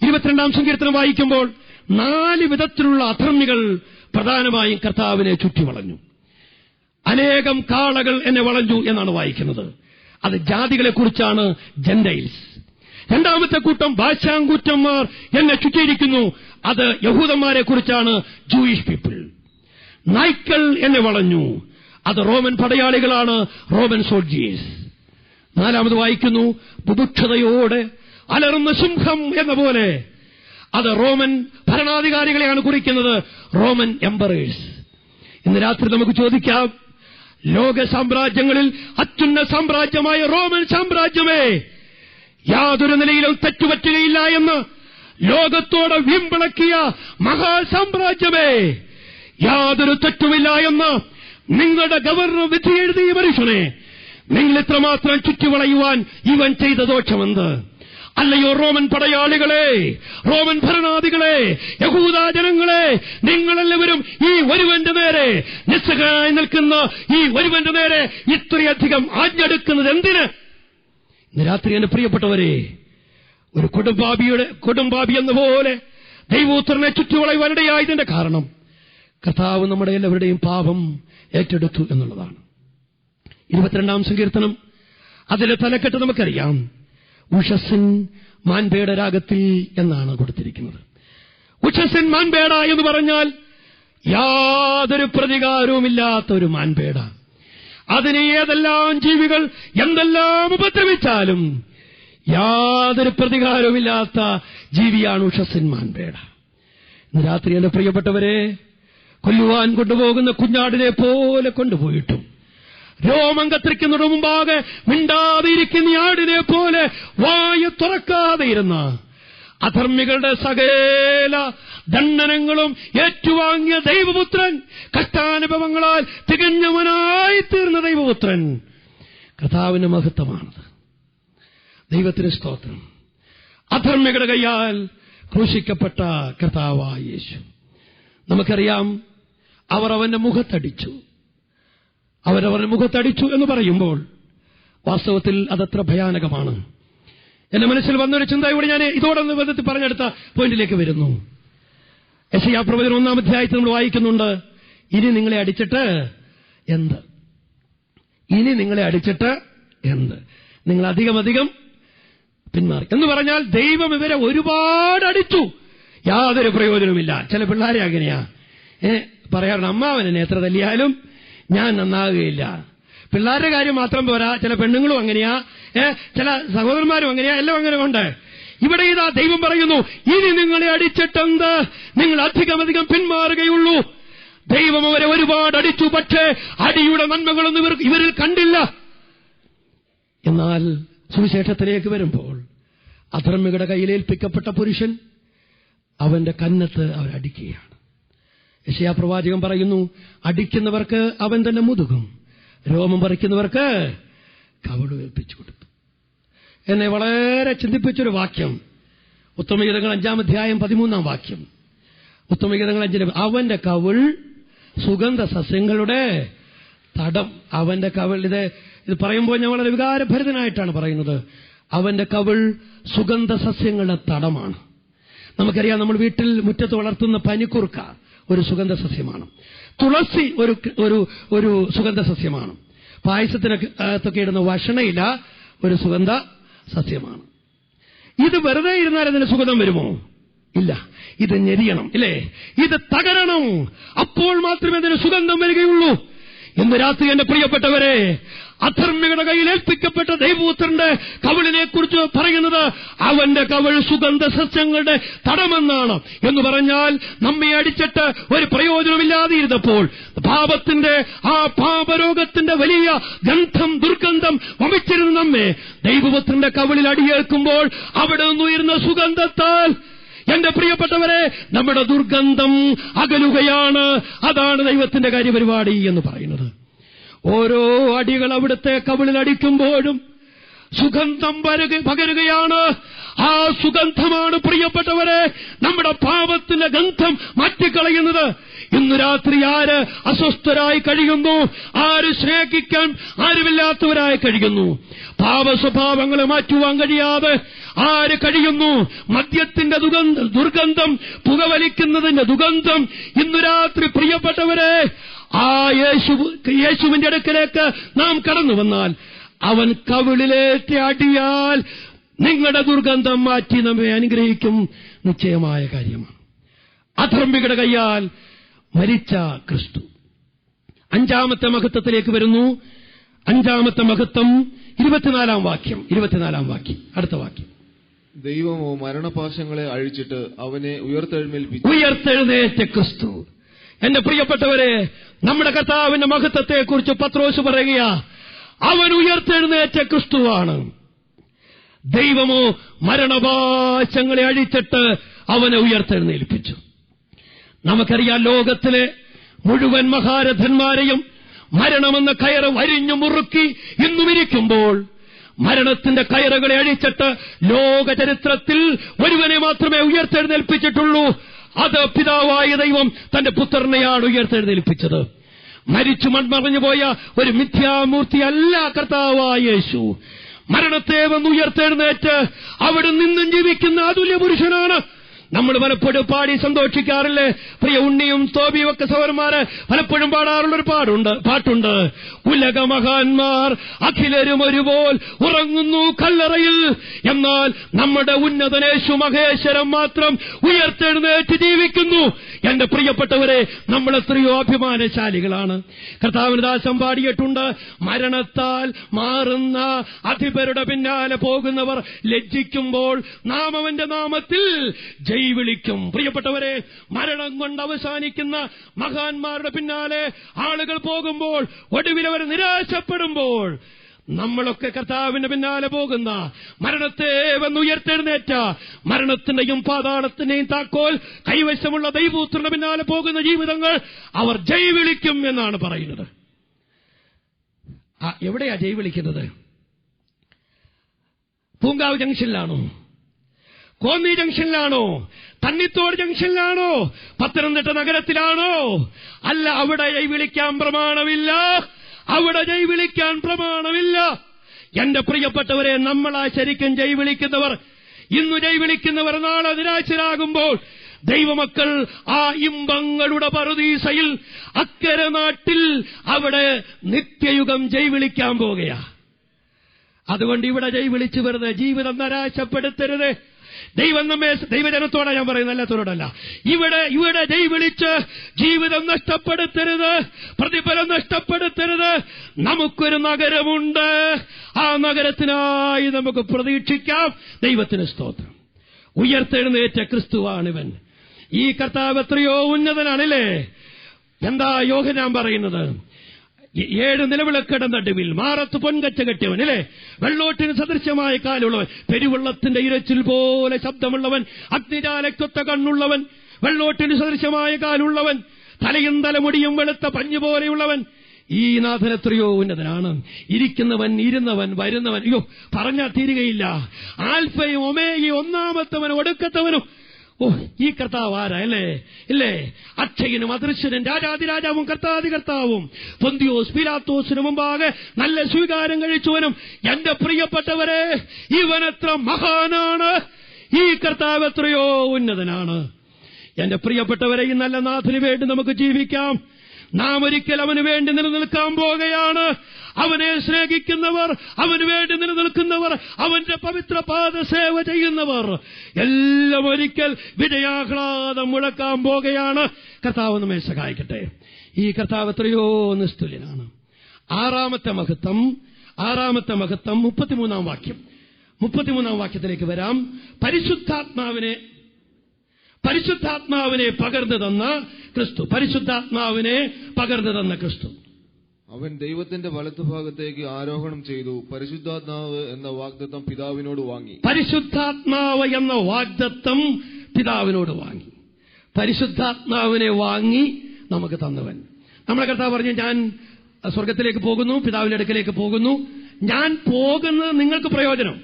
22-ാം സങ്കീർത്തനം വായിക്കുമ്പോൾ 4 വിധത്തിലുള്ള അധർമ്മികൾ പ്രധാനമായും കർത്താവിനെ ചുറ്റിവളഞ്ഞു. അനേകം കാളകൾ എന്നെ വളഞ്ഞു എന്നാണ് വായിക്കുന്നത്. അത് ജാതികളെ കുറിച്ചാണ്, ജെന്റൈൽസ്. രണ്ടാമത്തെ കൂട്ടം ഭാഷാങ്കൂറ്റന്മാർ എന്നെ ചുറ്റിയിരിക്കുന്നു, അത് യഹൂദന്മാരെ കുറിച്ചാണ്, ജൂയിഷ് പീപ്പിൾ. നായ്ക്കൾ എന്നെ വളഞ്ഞു, അത് റോമൻ പടയാളികളാണ്, റോമൻ സോൾജിയേഴ്സ്. 4ാമത് വായിക്കുന്നു, ബുഭുക്ഷതയോടെ അലറുന്ന സിംഹം എന്ന പോലെ, അത് റോമൻ ഭരണാധികാരികളെയാണ് കുറിക്കുന്നത്, റോമൻ എംപറേഴ്സ്. ഇന്ന് രാത്രി നമുക്ക് ചോദിക്കാം, ലോക സാമ്രാജ്യങ്ങളിൽ അത്യുന്ന സാമ്രാജ്യമായ റോമൻ സാമ്രാജ്യമേ, യാതൊരു നിലയിലും തെറ്റുപറ്റുകയില്ല എന്ന് ലോകത്തോട് വീമ്പിളക്കിയ മഹാസാമ്രാജ്യമേ, യാതൊരു തെറ്റുമില്ല എന്ന് നിങ്ങളുടെ ഗവർണർ വിധി എഴുതിയ മനുഷ്യനെ നിങ്ങൾ ഇത്രമാത്രം ചുറ്റിവളയുവാൻ ഇവൻ ചെയ്ത ദോഷമെന്ത്? അല്ലയോ റോമൻ പടയാളികളെ, റോമൻ ഭരണാധികളെ, യഹൂദാജനങ്ങളെ, നിങ്ങളെല്ലാവരും ഈ ഒരുവന്റെ നേരെ, നിസ്സഹായി നിൽക്കുന്ന ഈ ഒരുവന്റെ നേരെ ഇത്രയധികം ആജ്ഞെടുക്കുന്നത് എന്തിന്? ഇന്ന് രാത്രി എന്റെ പ്രിയപ്പെട്ടവരെ, ഒരു കൊടുമ്പാബി എന്ന പോലെ ദൈവപുത്രനെ ചുറ്റുവളയുവാനിടയായതിന്റെ കാരണം കർത്താവ് നമ്മുടെ എല്ലാവരുടെയും പാപം ഏറ്റെടുത്തു എന്നുള്ളതാണ്. 22-ാം സങ്കീർത്തനം, അതിലെ തലക്കെട്ട് നമുക്കറിയാം, ഉഷസ്സിൻ മാൻപേട രാഗത്തിൽ എന്നാണ് കൊടുത്തിരിക്കുന്നത്. ഉഷസ്സിൻ മാൻപേട എന്ന് പറഞ്ഞാൽ യാതൊരു പ്രതികാരവുമില്ലാത്ത ഒരു മാൻപേട. അതിനെ ഏതെല്ലാം ജീവികൾ എന്തെല്ലാം ഉപദ്രവിച്ചാലും യാതൊരു പ്രതികാരവുമില്ലാത്ത ജീവിയാണ് ഉഷസ്സിൻ മാൻപേട. ഇന്ന് രാത്രി എന്റെ പ്രിയപ്പെട്ടവരെ, കൊല്ലുവാൻ കൊണ്ടുപോകുന്ന കുഞ്ഞാടിനെ പോലെ കൊണ്ടുപോയിട്ടും രോമം കത്തിരിക്കുന്നതിന് മുമ്പാകെ മിണ്ടാതിരിക്കുന്ന ആടിനെ പോലെ വായ തുറക്കാതെ ഇരുന്ന അധർമ്മികളുടെ സകല ദണ്ഡനങ്ങളും ഏറ്റുവാങ്ങിയ ദൈവപുത്രൻ, കഷ്ടാനുഭവങ്ങളാൽ തികഞ്ഞവനായി തീർന്ന ദൈവപുത്രൻ, കർത്താവിന്റെ മഹത്വമാണത്. ദൈവത്തിന് സ്തോത്രം. അധർമ്മികളുടെ കൈയാൽ ക്രൂശിക്കപ്പെട്ട കർത്താവായ യേശു, നമുക്കറിയാം, അവർ അവന്റെ മുഖത്തടിച്ചു. അവരവരുടെ മുഖത്തടിച്ചു എന്ന് പറയുമ്പോൾ വാസ്തവത്തിൽ അതത്ര ഭയാനകമാണ്. എന്റെ മനസ്സിൽ വന്നൊരു ചിന്തയോടെ ഞാൻ ഇതോടൊന്ന് ബന്ധത്തിൽ പറഞ്ഞെടുത്ത പോയിന്റിലേക്ക് വരുന്നു. യെശയ്യാ പ്രവചനം 1-ാം അധ്യായത്തിൽ നമ്മൾ വായിക്കുന്നുണ്ട്, ഇനി നിങ്ങളെ അടിച്ചിട്ട് എന്ത്? ഇനി നിങ്ങളെ അടിച്ചിട്ട് എന്ത്? നിങ്ങൾ അധികം പിന്മാറി എന്ന് പറഞ്ഞാൽ ദൈവം ഇവരെ ഒരുപാട് അടിച്ചു, യാതൊരു പ്രയോജനവുമില്ല. ചില പിള്ളേരെ അങ്ങനെയാ പറയാറുണ്ട്, അമ്മാവനെ എത്ര തല്ലിയാലും ഞാൻ നന്നാകുകയില്ല. പിള്ളേരുടെ കാര്യം മാത്രം പോരാ, ചില പെണ്ണുങ്ങളും അങ്ങനെയാ, ചില സഹോദരന്മാരും അങ്ങനെയാ, എല്ലാം അങ്ങനെ ഉണ്ട്. ഇവിടെ ഇതാ ദൈവം പറയുന്നു, ഇനി നിങ്ങളെ അടിച്ചിട്ടെന്ത്? നിങ്ങൾ അധികം പിന്മാറുകയുള്ളൂ. ദൈവം അവരെ ഒരുപാട് അടിച്ചു, പക്ഷേ അടിയുടെ നന്മകളൊന്നും ഇവരിൽ കണ്ടില്ല. എന്നാൽ സുവിശേഷത്തിലേക്ക് വരുമ്പോൾ അധർമ്മികളുടെ കയ്യിലേൽപ്പിക്കപ്പെട്ട പുരുഷൻ അവന്റെ കന്നത്ത് അവരടിക്കുകയാണ്. യെശയ്യാ പ്രവാചകൻ പറയുന്നു, അടിക്കുന്നവർക്ക് അവൻ തന്നെ മുതുകും, രോമം പറിക്കുന്നവർക്ക് കവട് ഏൽപ്പിച്ചു കൊടുത്തു. എന്നെ വളരെ ചിന്തിപ്പിച്ചൊരു വാക്യം, ഉത്തമഗീതങ്ങൾ 5-ാം അധ്യായം 13-ാം വാക്യം. ഉത്തമഗീതങ്ങൾ 5 അവന്റെ കവിൾ സുഗന്ധ സസ്യങ്ങളുടെ തടം. അവന്റെ കവിൾ, ഇത് പറയുമ്പോൾ ഞാൻ വളരെ വികാരഭരിതനായിട്ടാണ് പറയുന്നത്. അവന്റെ കവിൾ സുഗന്ധ സസ്യങ്ങളുടെ തടമാണ്. നമുക്കറിയാം, നമ്മൾ വീട്ടിൽ മുറ്റത്ത് വളർത്തുന്ന പനിക്കുറുക്ക ഒരു സുഗന്ധ സസ്യമാണ്. തുളസി ഒരു സുഗന്ധ സസ്യമാണ്. പായസത്തിനൊക്കെ ഇടുന്ന വഷണയില ഒരു സുഗന്ധ സസ്യമാണ്. ഇത് വെറുതെ ഇരുന്നാൽ അതിന് സുഗന്ധം വരുമോ? ഇല്ല. ഇത് ഞെരിയണം, ഇല്ലേ? ഇത് തകരണം, അപ്പോൾ മാത്രമേ അതിന് സുഗന്ധം വരികയുള്ളൂ. ഇന്ന് രാത്രി എന്റെ പ്രിയപ്പെട്ടവരെ, അധർമ്മികളുടെ കയ്യിൽ ഏൽപ്പിക്കപ്പെട്ട ദൈവപുത്രന്റെ കവിളിനെ കുറിച്ച് പറയുന്നത് അവന്റെ കവിൾ സുഗന്ധ സസ്യങ്ങളുടെ തടമെന്നാണ്. എന്ന് പറഞ്ഞാൽ നമ്മെ അടിച്ചിട്ട് ഒരു പ്രയോജനമില്ലാതിരുന്നപ്പോൾ പാപത്തിന്റെ ആ പാപരോഗത്തിന്റെ വലിയ ഗന്ധം ദുർഗന്ധം വമിച്ചിരുന്ന നമ്മെ ദൈവപുത്രന്റെ കവിളിൽ അടിയേൽക്കുമ്പോൾ അവിടെ നിന്നുയരുന്ന സുഗന്ധത്താൽ എന്റെ പ്രിയപ്പെട്ടവരെ നമ്മുടെ ദുർഗന്ധം അകലുകയാണ്. അതാണ് ദൈവത്തിന്റെ കാര്യപരിപാടി എന്ന് പറയുന്നത്. ഓരോ അടികൾ അവിടുത്തെ കവിളിൽ അടിക്കുമ്പോഴും സുഗന്ധം പകരുകയാണ്. ആ സുഗന്ധമാണ് പ്രിയപ്പെട്ടവരെ നമ്മുടെ പാപത്തിന്റെ ഗന്ധം മാറ്റിക്കളയുന്നത്. ഇന്ന് രാത്രി ആര് അസ്വസ്ഥരായി കഴിയുന്നു, ആര് സ്നേഹിക്കാൻ ആരുമില്ലാത്തവരായി കഴിയുന്നു, പാപ സ്വഭാവങ്ങളെ മാറ്റുവാൻ കഴിയാതെ ആര് കഴിയുന്നു, മദ്യത്തിന്റെ ദുർഗന്ധം, പുകവലിക്കുന്നതിന്റെ ദുർഗന്ധം, ഇന്ന് രാത്രി പ്രിയപ്പെട്ടവരെ ആ യേശുവിന്റെ അടുക്കലേക്ക് നാം കടന്നു വന്നാൽ അവൻ കവിളിലേറ്റ അടിയാൽ നിങ്ങളുടെ ദുർഗന്ധം മാറ്റി നമ്മെ അനുഗ്രഹിക്കും. നിശ്ചയമായ കാര്യമാണ്. അധർമ്മികളുടെ കയ്യാൽ മരിച്ച ക്രിസ്തു അഞ്ചാമത്തെ മഹത്വത്തിലേക്ക് വരുന്നു. അഞ്ചാമത്തെ മഹത്വം 24-ാം വാക്യം. അടുത്ത വാക്യം. ദൈവമോ മരണപാശങ്ങളെ അഴിച്ചിട്ട് അവനെ ഉയർത്തെഴുന്നേൽപ്പിച്ചു. ഉയർത്തെഴുന്നേറ്റ ക്രിസ്തു. എന്റെ പ്രിയപ്പെട്ടവരെ, നമ്മുടെ കർത്താവിന്റെ മഹത്വത്തെക്കുറിച്ച് പത്രോസ് പറയുക, അവൻ ഉയർത്തെഴുന്നേറ്റ ക്രിസ്തുവാണ്. ദൈവമോ മരണപാശങ്ങളെ അഴിച്ചിട്ട് അവനെ ഉയർത്തെഴുന്നേൽപ്പിച്ചു. നമുക്കറിയാം, ലോകത്തിലെ മുഴുവൻ മഹാരഥന്മാരെയും മരണമെന്ന കയറ് വരിഞ്ഞു മുറുക്കി ഇന്നും ഇരിക്കുമ്പോൾ മരണത്തിന്റെ കയറുകളെ അഴിച്ചിട്ട് ലോക ചരിത്രത്തിൽ ഒരുവനെ മാത്രമേ ഉയർത്തെഴുന്നേൽപ്പിച്ചിട്ടുള്ളൂ. അത് പിതാവായ ദൈവം തന്റെ പുത്രനെയാണ് ഉയർത്തെഴുന്നേൽപ്പിച്ചത്. മരിച്ചു മൺമറഞ്ഞു പോയ ഒരു മിഥ്യാമൂർത്തിയല്ല കർത്താവായ യേശു. മരണത്തെ വന്ന് ഉയർത്തെഴുന്നേറ്റ് അവിടെ നിന്നും ജീവിക്കുന്ന അതുല്യ പുരുഷനാണ്. നമ്മൾ പലപ്പോഴും പാടി സന്തോഷിക്കാറില്ലേ? പ്രിയ ഉണ്ണിയും തോബിയും ഒക്കെ സഹോദരന്മാര് പലപ്പോഴും പാടാറുള്ളൊരു പാട്ടുണ്ട്. ഉലകമഹാന്മാർ അഖിലരും ഒരുപോൽ ഉറങ്ങുന്നു കല്ലറയിൽ, എന്നാൽ നമ്മുടെ ഉന്നതനേശു മഹേശ്വരം മാത്രം ഉയർത്തെഴുന്നേറ്റ് ജീവിക്കുന്നു. എന്റെ പ്രിയപ്പെട്ടവരെ, നമ്മൾ എത്രയോ അഭിമാനശാലികളാണ്. കർത്താവിന് ദാസം പാടിയിട്ടുണ്ട്, മരണത്താൽ മാറുന്ന അധിപരുടെ പിന്നാലെ പോകുന്നവർ ലജ്ജിക്കുമ്പോൾ നാം അവന്റെ നാമത്തിൽ ജയ് വിളിക്കും. പ്രിയപ്പെട്ടവരെ, മരണം കൊണ്ട് അവസാനിക്കുന്ന മഹാന്മാരുടെ പിന്നാലെ ആളുകൾ പോകുമ്പോൾ ഒടുവിൽ അവർ നിരാശപ്പെടുമ്പോൾ നമ്മളൊക്കെ കർത്താവിന്റെ പിന്നാലെ പോകുന്ന മരണത്തെ വന്ന് ഉയർത്തെഴുന്നേറ്റ മരണത്തിന്റെയും പാതാളത്തിന്റെയും താക്കോൽ കൈവശമുള്ള ദൈവപുത്രന്റെ പിന്നാലെ പോകുന്ന ജീവിതങ്ങൾ അവർ ജയ് വിളിക്കും എന്നാണ് പറയുന്നത്. എവിടെയാ ജയ് വിളിക്കുന്നത്? പൂങ്കാവ് ജംഗ്ഷനിലാണോ? കോന്നി ജംഗ്ഷനിലാണോ? തണ്ണിത്തോട് ജംഗ്ഷനിലാണോ? പത്തനംതിട്ട നഗരത്തിലാണോ? അല്ല, അവിടെ ജയ് വിളിക്കാൻ പ്രമാണമില്ല. അവിടെ ജയ് വിളിക്കാൻ പ്രമാണമില്ല. എന്റെ പ്രിയപ്പെട്ടവരെ, നമ്മളാ ശരിക്കും ജയ് വിളിക്കുന്നവർ. ഇന്ന് ജയ് വിളിക്കുന്നവർ നാളെ നിരാശരാകുമ്പോൾ ദൈവമക്കൾ ആ ഇമ്പങ്ങളുടെ പറുദീസയിൽ അക്കരെ നാട്ടിൽ അവിടെ നിത്യയുഗം ജയ് വിളിക്കാൻ പോകുകയാ. അതുകൊണ്ട് ഇവിടെ ജയ് വിളിച്ചു വെറുതെ ജീവിതം നിരാശപ്പെടുത്തരുത്. ദൈവജനത്തോടെ ഞാൻ പറയുന്നത്, എല്ലാത്തോടല്ല. ഇവിടെ ജയ് വിളിച്ച് ജീവിതം നഷ്ടപ്പെടുത്തരുത്, പ്രതിഫലം നഷ്ടപ്പെടുത്തരുത്. നമുക്കൊരു നഗരമുണ്ട്. ആ നഗരത്തിനായി നമുക്ക് പ്രതീക്ഷിക്കാം. ദൈവത്തിന് സ്തോത്രം. ഉയർത്തെഴുന്നേറ്റ ക്രിസ്തുവാണിവൻ. ഈ കർത്താവ് എത്രയോ ഉന്നതനാണല്ലേ. എന്താ യോഹന്നാൻ പറയുന്നത്? 7 നിലവിളക്കടം നടുവിൽ മാറത്ത് പൊൻകച്ച കെട്ടിയവൻ, അല്ലേ? വെള്ളോട്ടിന് സദൃശ്യമായ കാലുള്ളവൻ, പെരുവെള്ളത്തിന്റെ ഇരച്ചിൽ പോലെ ശബ്ദമുള്ളവൻ, അഗ്നിജാലക്കൊത്ത കണ്ണുള്ളവൻ, വെള്ളോട്ടിന് സദൃശ്യമായ കാലുള്ളവൻ, തലയും തലമുടിയും വെളുത്ത പഞ്ഞു പോലെയുള്ളവൻ. ഈ നാഥൻ എത്രയോ ഉന്നതനാണ്. ഇരിക്കുന്നവൻ, ഇരുന്നവൻ, വരുന്നവൻ, അയ്യോ പറഞ്ഞാൽ തീരുകയില്ല. ആൽഫയും ഒമേഗയും, ഒന്നാമത്തവനും ഒടുക്കത്തവനും. ഈ കർത്താവ് ആരാ, അല്ലേ? ഇല്ലേ? അക്ഷയനും അദൃശ്യനും രാജാതിരാജാവും കർത്താതികർത്താവും, പൊന്തിയോസ് പീലാത്തോസിന് മുമ്പാകെ നല്ല സ്വീകാരം കഴിച്ചവനും. എന്റെ പ്രിയപ്പെട്ടവരെ, ഇവനെത്ര മഹാനാണ്! ഈ കർത്താവ് എത്രയോ ഉന്നതനാണ്. എന്റെ പ്രിയപ്പെട്ടവരെ, ഈ നല്ല നാഥന് വേണ്ടി നമുക്ക് ജീവിക്കാം. നാം ഒരിക്കൽ അവന് വേണ്ടി നിലനിൽക്കാൻ പോകുകയാണ്. അവനെ സ്നേഹിക്കുന്നവർ, അവന് വേണ്ടി നിലനിൽക്കുന്നവർ, അവന്റെ പവിത്ര പാദസേവ ചെയ്യുന്നവർ എല്ലാം ഒരിക്കൽ വിജയാഹ്ലാദം മുഴക്കാൻ പോകുകയാണ്. കർത്താവ് നമ്മെ സഹായിക്കട്ടെ. ഈ കർത്താവ് എത്രയോ നിസ്തുല്യനാണ്. ആറാമത്തെ മഹത്വം 33-ാം വാക്യം. 33-ാം വാക്യത്തിലേക്ക് വരാം. പരിശുദ്ധാത്മാവിനെ പകർന്നു തന്ന ക്രിസ്തു. പരിശുദ്ധാത്മാവിനെ പകർന്നു തന്ന ക്രിസ്തു. അവൻ ദൈവത്തിന്റെ വലത്തുഭാഗത്തേക്ക് ആരോഹണം ചെയ്തു. പരിശുദ്ധാത്മാവ് എന്ന വാഗ്ദത്തം പിതാവിനോട് വാങ്ങി. പരിശുദ്ധാത്മാവ് എന്ന വാഗ്ദത്തം പിതാവിനോട് വാങ്ങി. പരിശുദ്ധാത്മാവിനെ വാങ്ങി നമുക്ക് തന്നവൻ. നമ്മുടെ കർത്താവ് പറഞ്ഞു, ഞാൻ സ്വർഗത്തിലേക്ക് പോകുന്നു, പിതാവിന്റെ അടുക്കലേക്ക് പോകുന്നു. ഞാൻ പോകുന്നത് നിങ്ങൾക്ക് പ്രയോജനം.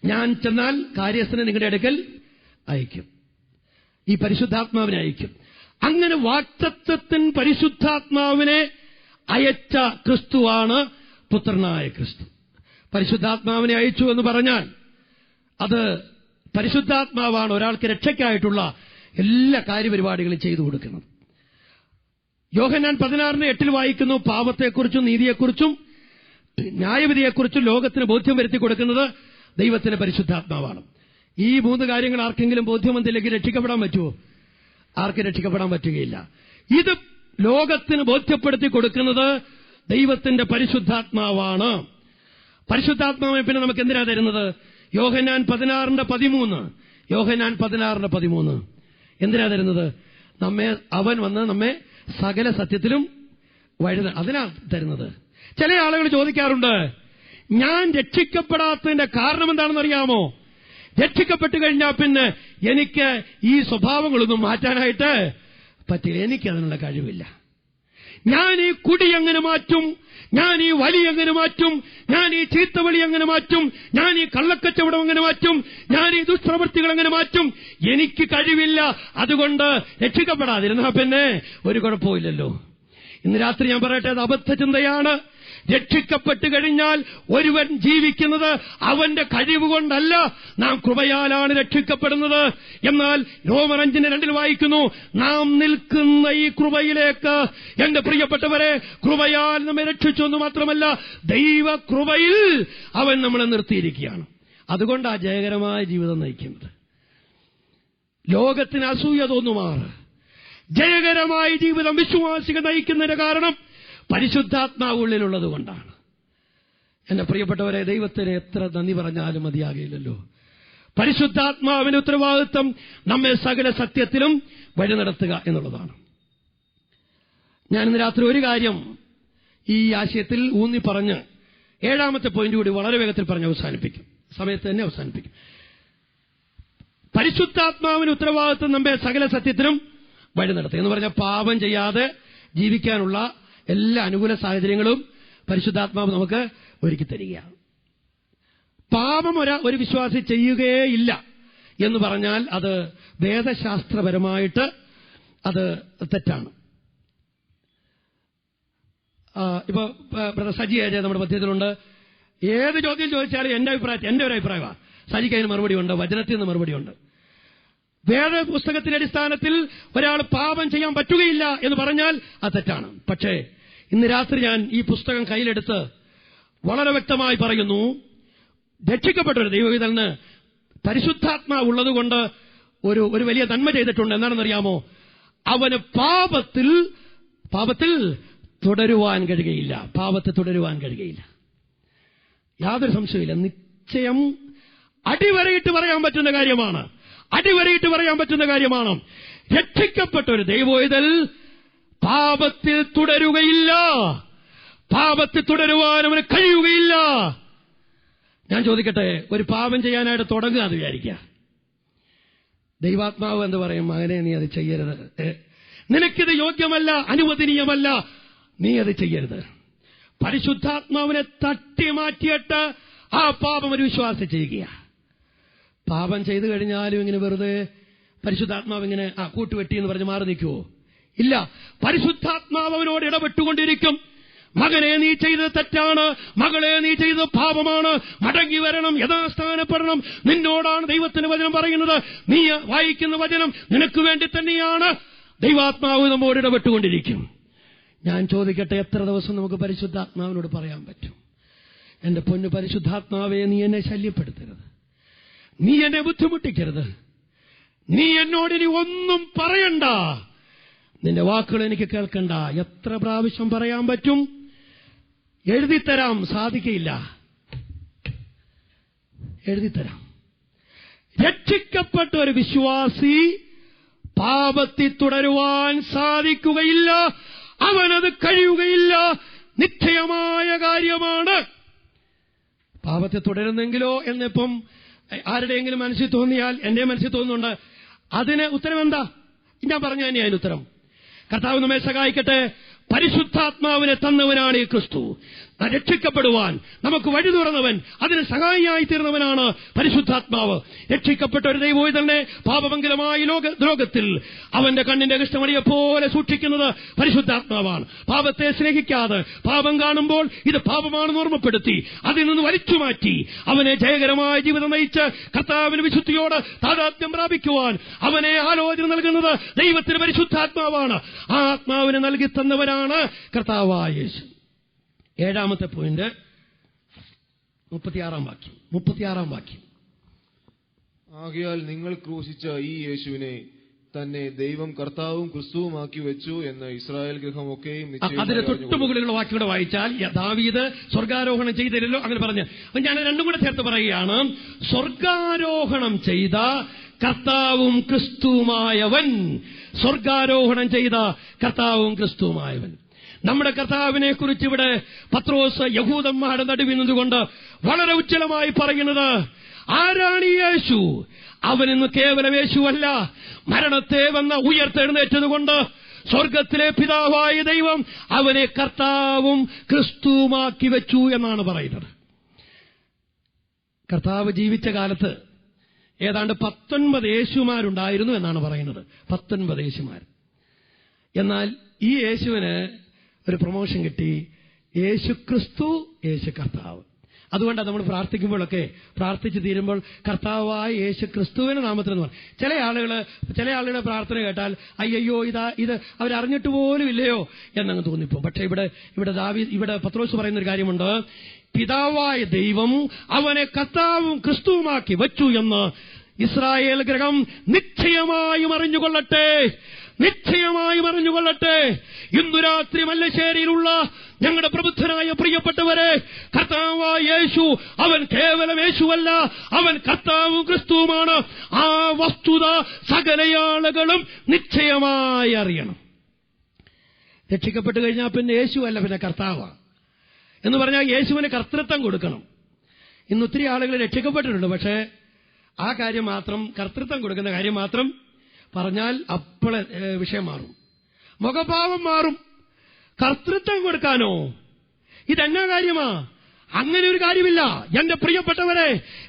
ഞാൻ ചെന്നാൽ കാര്യസ്ഥനെ നിങ്ങളുടെ അടുക്കൽ അയക്കും. ഈ പരിശുദ്ധാത്മാവിനെ അയക്കും. അങ്ങനെ വാഗ്ദത്തത്തിൻ പരിശുദ്ധാത്മാവിനെ അയച്ച ക്രിസ്തുവാണ് പുത്രനായ ക്രിസ്തു. പരിശുദ്ധാത്മാവിനെ അയച്ചു എന്ന് പറഞ്ഞാൽ അത് പരിശുദ്ധാത്മാവാണ് ഒരാൾക്ക് രക്ഷയ്ക്കായിട്ടുള്ള എല്ലാ കാര്യപരിപാടികളും ചെയ്തു കൊടുക്കുന്നത്. യോഹന്നാൻ 16:8 വായിക്കുന്നു, പാപത്തെക്കുറിച്ചും നീതിയെക്കുറിച്ചും ന്യായവിധിയെക്കുറിച്ചും ലോകത്തിന് ബോധ്യം വരുത്തി കൊടുക്കുന്നത് ദൈവത്തിന്റെ പരിശുദ്ധാത്മാവാണ്. ഈ 3 കാര്യങ്ങൾ ആർക്കെങ്കിലും ബോധ്യം വന്നില്ലെങ്കിൽ രക്ഷിക്കപ്പെടാൻ പറ്റുമോ? ആർക്കും രക്ഷിക്കപ്പെടാൻ പറ്റുകയില്ല. ഇത് ലോകത്തിന് ബോധ്യപ്പെടുത്തി കൊടുക്കുന്നത് ദൈവത്തിന്റെ പരിശുദ്ധാത്മാവാണ്. പരിശുദ്ധാത്മാവിനെ പിന്നെ നമുക്ക് എന്തിനാ തരുന്നത്? യോഹന്നാൻ 16:13 എന്തിനാ തരുന്നത്? അവൻ വന്ന് നമ്മെ സകല സത്യത്തിലും അതിനാ തരുന്നത്. ചില ആളുകൾ ചോദിക്കാറുണ്ട്, ഞാൻ രക്ഷിക്കപ്പെടാത്തതിന്റെ കാരണം എന്താണെന്ന് അറിയാമോ? രക്ഷിക്കപ്പെട്ടു കഴിഞ്ഞാൽ പിന്നെ എനിക്ക് ഈ സ്വഭാവങ്ങളൊന്നും മാറ്റാനായിട്ട് പറ്റില്ല, എനിക്കതിനുള്ള കഴിവില്ല. ഞാൻ ഈ കുടി എങ്ങനെ മാറ്റും, ഞാൻ ഈ വലി എങ്ങനെ മാറ്റും, ഞാൻ ഈ ചീത്തവളി എങ്ങനെ മാറ്റും, ഞാൻ ഈ കള്ളക്കച്ചവടം എങ്ങനെ മാറ്റും, ഞാൻ ഈ ദുഷ്പ്രവൃത്തികൾ എങ്ങനെ മാറ്റും, എനിക്ക് കഴിവില്ല. അതുകൊണ്ട് രക്ഷിക്കപ്പെടാതിരുന്നാ പിന്നെ ഒരു കുഴപ്പമില്ലല്ലോ. ഇന്ന് രാത്രി ഞാൻ പറയട്ടെ, അത് അബദ്ധ ചിന്തയാണ്. രക്ഷിക്കപ്പെട്ടു കഴിഞ്ഞാൽ ഒരുവൻ ജീവിക്കുന്നത് അവന്റെ കഴിവുകൊണ്ടല്ല, നാം കൃപയാലാണ് രക്ഷിക്കപ്പെടുന്നത്. എന്നാൽ റോമർ 5:2 വായിക്കുന്നു, നാം നിൽക്കുന്ന ഈ കൃപയിലേക്ക്, എന്റെ പ്രിയപ്പെട്ടവരെ, കൃപയാൽ നമ്മെ രക്ഷിച്ചു എന്ന് മാത്രമല്ല, ദൈവ കൃപയിൽ അവൻ നമ്മളെ നിർത്തിയിരിക്കുകയാണ്. അതുകൊണ്ടാ ജയകരമായ ജീവിതം നയിക്കുന്നത്. ലോകത്തിന് അസൂയ തോന്നുമാറ് ജയകരമായ ജീവിതം വിശ്വാസികൾ നയിക്കുന്നതിന് കാരണം പരിശുദ്ധാത്മാവ് ഉള്ളിലുള്ളത് കൊണ്ടാണ്. എന്റെ പ്രിയപ്പെട്ടവരെ, ദൈവത്തിന് എത്ര നന്ദി പറഞ്ഞാലും മതിയാകില്ലല്ലോ. പരിശുദ്ധാത്മാവിന്റെ ഉത്തരവാദിത്വം നമ്മെ സകല സത്യത്തിലും വഴി നടത്തുക എന്നുള്ളതാണ്. ഞാൻ ഇന്ന് രാത്രി ഒരു കാര്യം ഈ ആശയത്തിൽ ഊന്നി പറഞ്ഞ് 7ാമത്തെ പോയിന്റ് കൂടി വളരെ വേഗത്തിൽ പറഞ്ഞ് അവസാനിപ്പിക്കും. സമയത്ത് തന്നെ അവസാനിപ്പിക്കും. പരിശുദ്ധാത്മാവിന്റെ ഉത്തരവാദിത്വം നമ്മെ സകല സത്യത്തിലും വഴി നടത്തുക എന്ന് പറഞ്ഞാൽ, പാപം ചെയ്യാതെ ജീവിക്കാനുള്ള എല്ലാ അനുകൂല സാഹചര്യങ്ങളും പരിശുദ്ധാത്മാവ് നമുക്ക് ഒരുക്കി തരികയാണ്. പാപം ഒരു വിശ്വാസി ചെയ്യുകയില്ല എന്ന് പറഞ്ഞാൽ അത് വേദശാസ്ത്രപരമായിട്ട് അത് തെറ്റാണ്. ഇപ്പൊ ബ്രദർ സജി അജയ നമ്മുടെ മധ്യത്തിലുണ്ട്. ഏത് ചോദ്യം ചോദിച്ചാലും എന്റെ ഒരു അഭിപ്രായമാണ്. സജിക്ക് അതിന് മറുപടിയുണ്ട്, വചനത്തിൽ നിന്ന് മറുപടിയുണ്ട്. വേദപുസ്തകത്തിന്റെ അടിസ്ഥാനത്തിൽ ഒരാൾ പാപം ചെയ്യാൻ പറ്റുകയില്ല എന്ന് പറഞ്ഞാൽ അത് തെറ്റാണ്. പക്ഷേ ഇന്ന് രാത്രി ഞാൻ ഈ പുസ്തകം കയ്യിലെടുത്ത് വളരെ വ്യക്തമായി പറയുന്നു, രക്ഷിക്കപ്പെട്ട ഒരു ദൈവവിധന് പരിശുദ്ധാത്മാവ് ഉള്ളതുകൊണ്ട് ഒരു വലിയ നന്മ ചെയ്തിട്ടുണ്ട്. എന്താണെന്നറിയാമോ? അവന് പാപത്തിൽ തുടരുവാൻ കഴിയുകയില്ല. പാപത്തെ തുടരുവാൻ കഴിയുകയില്ല, യാതൊരു സംശയമില്ല. നിശ്ചയം അടിവരയിട്ട് പറയാൻ പറ്റുന്ന കാര്യമാണ്. രക്ഷിക്കപ്പെട്ട ഒരു ദൈവവിധൻ പാപത്തിൽ തുടരുകയില്ല. പാപത്തിൽ തുടരുവാൻ അവന് കഴിയുകയില്ല. ഞാൻ ചോദിക്കട്ടെ, ഒരു പാപം ചെയ്യാനായിട്ട് തുടങ്ങുക എന്ന് വിചാരിക്കുക. ദൈവാത്മാവ് എന്ന് പറയും, മകനെ നീ അത് ചെയ്യരുത്, നിനക്കിത് യോഗ്യമല്ല, അനുവദനീയമല്ല, നീ അത് ചെയ്യരുത്. പരിശുദ്ധാത്മാവിനെ തട്ടി മാറ്റിയിട്ട് ആ പാപം ഒരു വിശ്വാസി ചെയ്യുക. പാപം ചെയ്തു കഴിഞ്ഞാലും ഇങ്ങനെ വെറുതെ പരിശുദ്ധാത്മാവ് ഇങ്ങനെ കൂട്ടുവെട്ടി എന്ന് പറഞ്ഞ് മാറി നിൽക്കുവോ? ഇല്ല. പരിശുദ്ധാത്മാവ് അവനോട് ഇടപെട്ടുകൊണ്ടിരിക്കും. മകനെ നീ ചെയ്തത് തെറ്റാണ്, മകളെ നീ ചെയ്തത് പാപമാണ്, മടങ്ങി വരണം, യഥാസ്ഥാനപ്പെടണം. നിന്നോടാണ് ദൈവത്തിന്റെ വചനം പറയുന്നത്. നീ വായിക്കുന്ന വചനം നിനക്ക് വേണ്ടി തന്നെയാണ്. ദൈവാത്മാവ് നമ്മോട് ഇടപെട്ടുകൊണ്ടിരിക്കും. ഞാൻ ചോദിക്കട്ടെ, എത്ര ദിവസം നമുക്ക് പരിശുദ്ധാത്മാവിനോട് പറയാൻ പറ്റും? എന്റെ പൊന്നു പരിശുദ്ധാത്മാവെ, നീ എന്നെ ശല്യപ്പെടുത്തരുത്, നീ എന്നെ ബുദ്ധിമുട്ടിക്കരുത്, നീ എന്നോട് ഇനി ഒന്നും പറയണ്ട, നിന്റെ വാക്കുകൾ എനിക്ക് കേൾക്കണ്ട. എത്ര പ്രാവശ്യം പറയാൻ പറ്റും? എഴുതിത്തരാം, സാധിക്കയില്ല. എഴുതിത്തരാം. രക്ഷിക്കപ്പെട്ട ഒരു വിശ്വാസി പാപത്തിൽ തുടരുവാൻ സാധിക്കുകയില്ല. അവനത് കഴിയുകയില്ല. നിശ്ചയമായ കാര്യമാണ്. പാപത്തെ തുടരുന്നെങ്കിലോ എന്നിപ്പം ആരുടെയെങ്കിലും മനസ്സിൽ തോന്നിയാൽ, എന്റെ മനസ്സിൽ തോന്നുന്നുണ്ട്, അതിന് ഉത്തരം എന്താ? ഞാൻ പറഞ്ഞു തന്നെ അതിന് ഉത്തരം. കർത്താവ് നമ്മെ സഹായിക്കട്ടെ. പരിശുദ്ധാത്മാവിനെ തന്നവനാണ് ഈ ക്രിസ്തു. രക്ഷിക്കപ്പെടുവാൻ നമുക്ക് വഴി തുറന്നവൻ, അതിന് സഹായിയായി തീർന്നവനാണ് പരിശുദ്ധാത്മാവ്. രക്ഷിക്കപ്പെട്ട ഒരു ദൈവോയിതനെ പാപമംഗലമായ ലോകത്തിൽ അവന്റെ കണ്ണിന്റെ കൃഷ്ണമണിയെപ്പോലെ സൂക്ഷിക്കുന്നത് പരിശുദ്ധാത്മാവാണ്. പാപത്തെ സ്നേഹിക്കാതെ പാപം കാണുമ്പോൾ ഇത് പാപമാണെന്ന് ഓർമ്മപ്പെടുത്തി അതിൽ നിന്ന് വലിച്ചുമാറ്റി അവനെ ജയകരമായ ജീവിതം നയിച്ച് കർത്താവിന് വിശുദ്ധിയോട് താദാത്മ്യം പ്രാപിക്കുവാൻ അവനെ ആലോചന നൽകുന്നത് ദൈവത്തിന് പരിശുദ്ധാത്മാവാണ്. ആ ആത്മാവിനെ നൽകി തന്നവരാണ് കർത്താവായ യേശു. 7ാമത്തെ പോയിന്റ് 36 വാക്യം. ആകയാൽ നിങ്ങൾ ക്രൂശിച്ച ഈ യേശുവിനെ തന്നെ ദൈവം കർത്താവും ക്രിസ്തുവുമാക്കി വെച്ചു എന്ന് ഇസ്രായേൽ ഗൃഹമൊക്കെയും അതിന്റെ തൊട്ടുമുകളിലുള്ള വാക്യം വായിച്ചാൽ ദാവീദ് സ്വർഗാരോഹണം ചെയ്തില്ലല്ലോ അങ്ങനെ പറഞ്ഞ്. ഞാൻ രണ്ടും കൂടെ ചേർത്ത് പറയുകയാണ്. സ്വർഗാരോഹണം ചെയ്ത കർത്താവും ക്രിസ്തുവുമായവൻ. സ്വർഗാരോഹണം ചെയ്ത കർത്താവും ക്രിസ്തുവുമായവൻ. നമ്മുടെ കർത്താവിനെ കുറിച്ച് ഇവിടെ പത്രോസ് യഹൂദന്മാരുടെ നടുവിൽ നിന്നുകൊണ്ട് വളരെ ഉജ്ജ്വലമായി പറയുന്നത്, ആരാണ് ഈ യേശു? അവനിന്ന് കേവലം യേശുവല്ല, മരണത്തെ വന്ന ഉയർത്തെഴുന്നേറ്റതുകൊണ്ട് സ്വർഗത്തിലെ പിതാവായ ദൈവം അവനെ കർത്താവും ക്രിസ്തുവുമാക്കി വെച്ചു എന്നാണ് പറയുന്നത്. കർത്താവ് ജീവിച്ച കാലത്ത് ഏതാണ്ട് 19 യേശുമാരുണ്ടായിരുന്നു എന്നാണ് പറയുന്നത്. 19 യേശുമാർ. എന്നാൽ ഈ യേശുവിന് ഒരു പ്രൊമോഷൻ കിട്ടി. യേശു ക്രിസ്തു, യേശു കർത്താവ്. അതുകൊണ്ടാണ് നമ്മൾ പ്രാർത്ഥിക്കുമ്പോഴൊക്കെ പ്രാർത്ഥിച്ചു തീരുമ്പോൾ കർത്താവായ യേശു ക്രിസ്തുവിന്റെ നാമത്തിൽ എന്ന് പറയും. ചില ആളുകളുടെ പ്രാർത്ഥന കേട്ടാൽ അയ്യോ ഇത് അവരറിഞ്ഞിട്ട് പോലും ഇല്ലയോ എന്നങ്ങ് തോന്നിപ്പോ. പക്ഷെ ഇവിടെ പത്രോസ് പറയുന്ന ഒരു കാര്യമുണ്ട്. പിതാവായ ദൈവം അവനെ കർത്താവും ക്രിസ്തുവുമാക്കി വച്ചു എന്ന് ഇസ്രായേൽ ഗൃഹം നിശ്ചയമായും അറിഞ്ഞുകൊള്ളട്ടെ. ഇന്നു രാത്രി മല്ലശ്ശേരിയിലുള്ള ഞങ്ങളുടെ പ്രബുദ്ധനായ പ്രിയപ്പെട്ടവരെ, കർത്താവായ യേശു അവൻ കേവലം യേശുവല്ല, അവൻ കർത്താവും ക്രിസ്തുവുമാണ്. ആ വസ്തുത സകല ആളുകളും നിശ്ചയമായി അറിയണം. രക്ഷിക്കപ്പെട്ടു കഴിഞ്ഞാൽ പിന്നെ യേശു അല്ല, പിന്നെ കർത്താവാ എന്ന് പറഞ്ഞാൽ യേശുവിന് കർത്തൃത്വം കൊടുക്കണം. ഇന്ന് ഒത്തിരി ആളുകൾ രക്ഷിക്കപ്പെട്ടിട്ടുണ്ട്, പക്ഷേ ആ കാര്യം മാത്രം, കർത്തൃത്വം കൊടുക്കുന്ന കാര്യം മാത്രം പറഞ്ഞാൽ അപ്പോഴേ വിഷയം മാറും, മുഖഭാവം മാറും. കർത്തൃത്വം കൊടുക്കാനോ? ഇതെന്നാ കാര്യമാ? അങ്ങനെ ഒരു കാര്യമില്ല. എന്റെ പ്രിയപ്പെട്ടവരെ,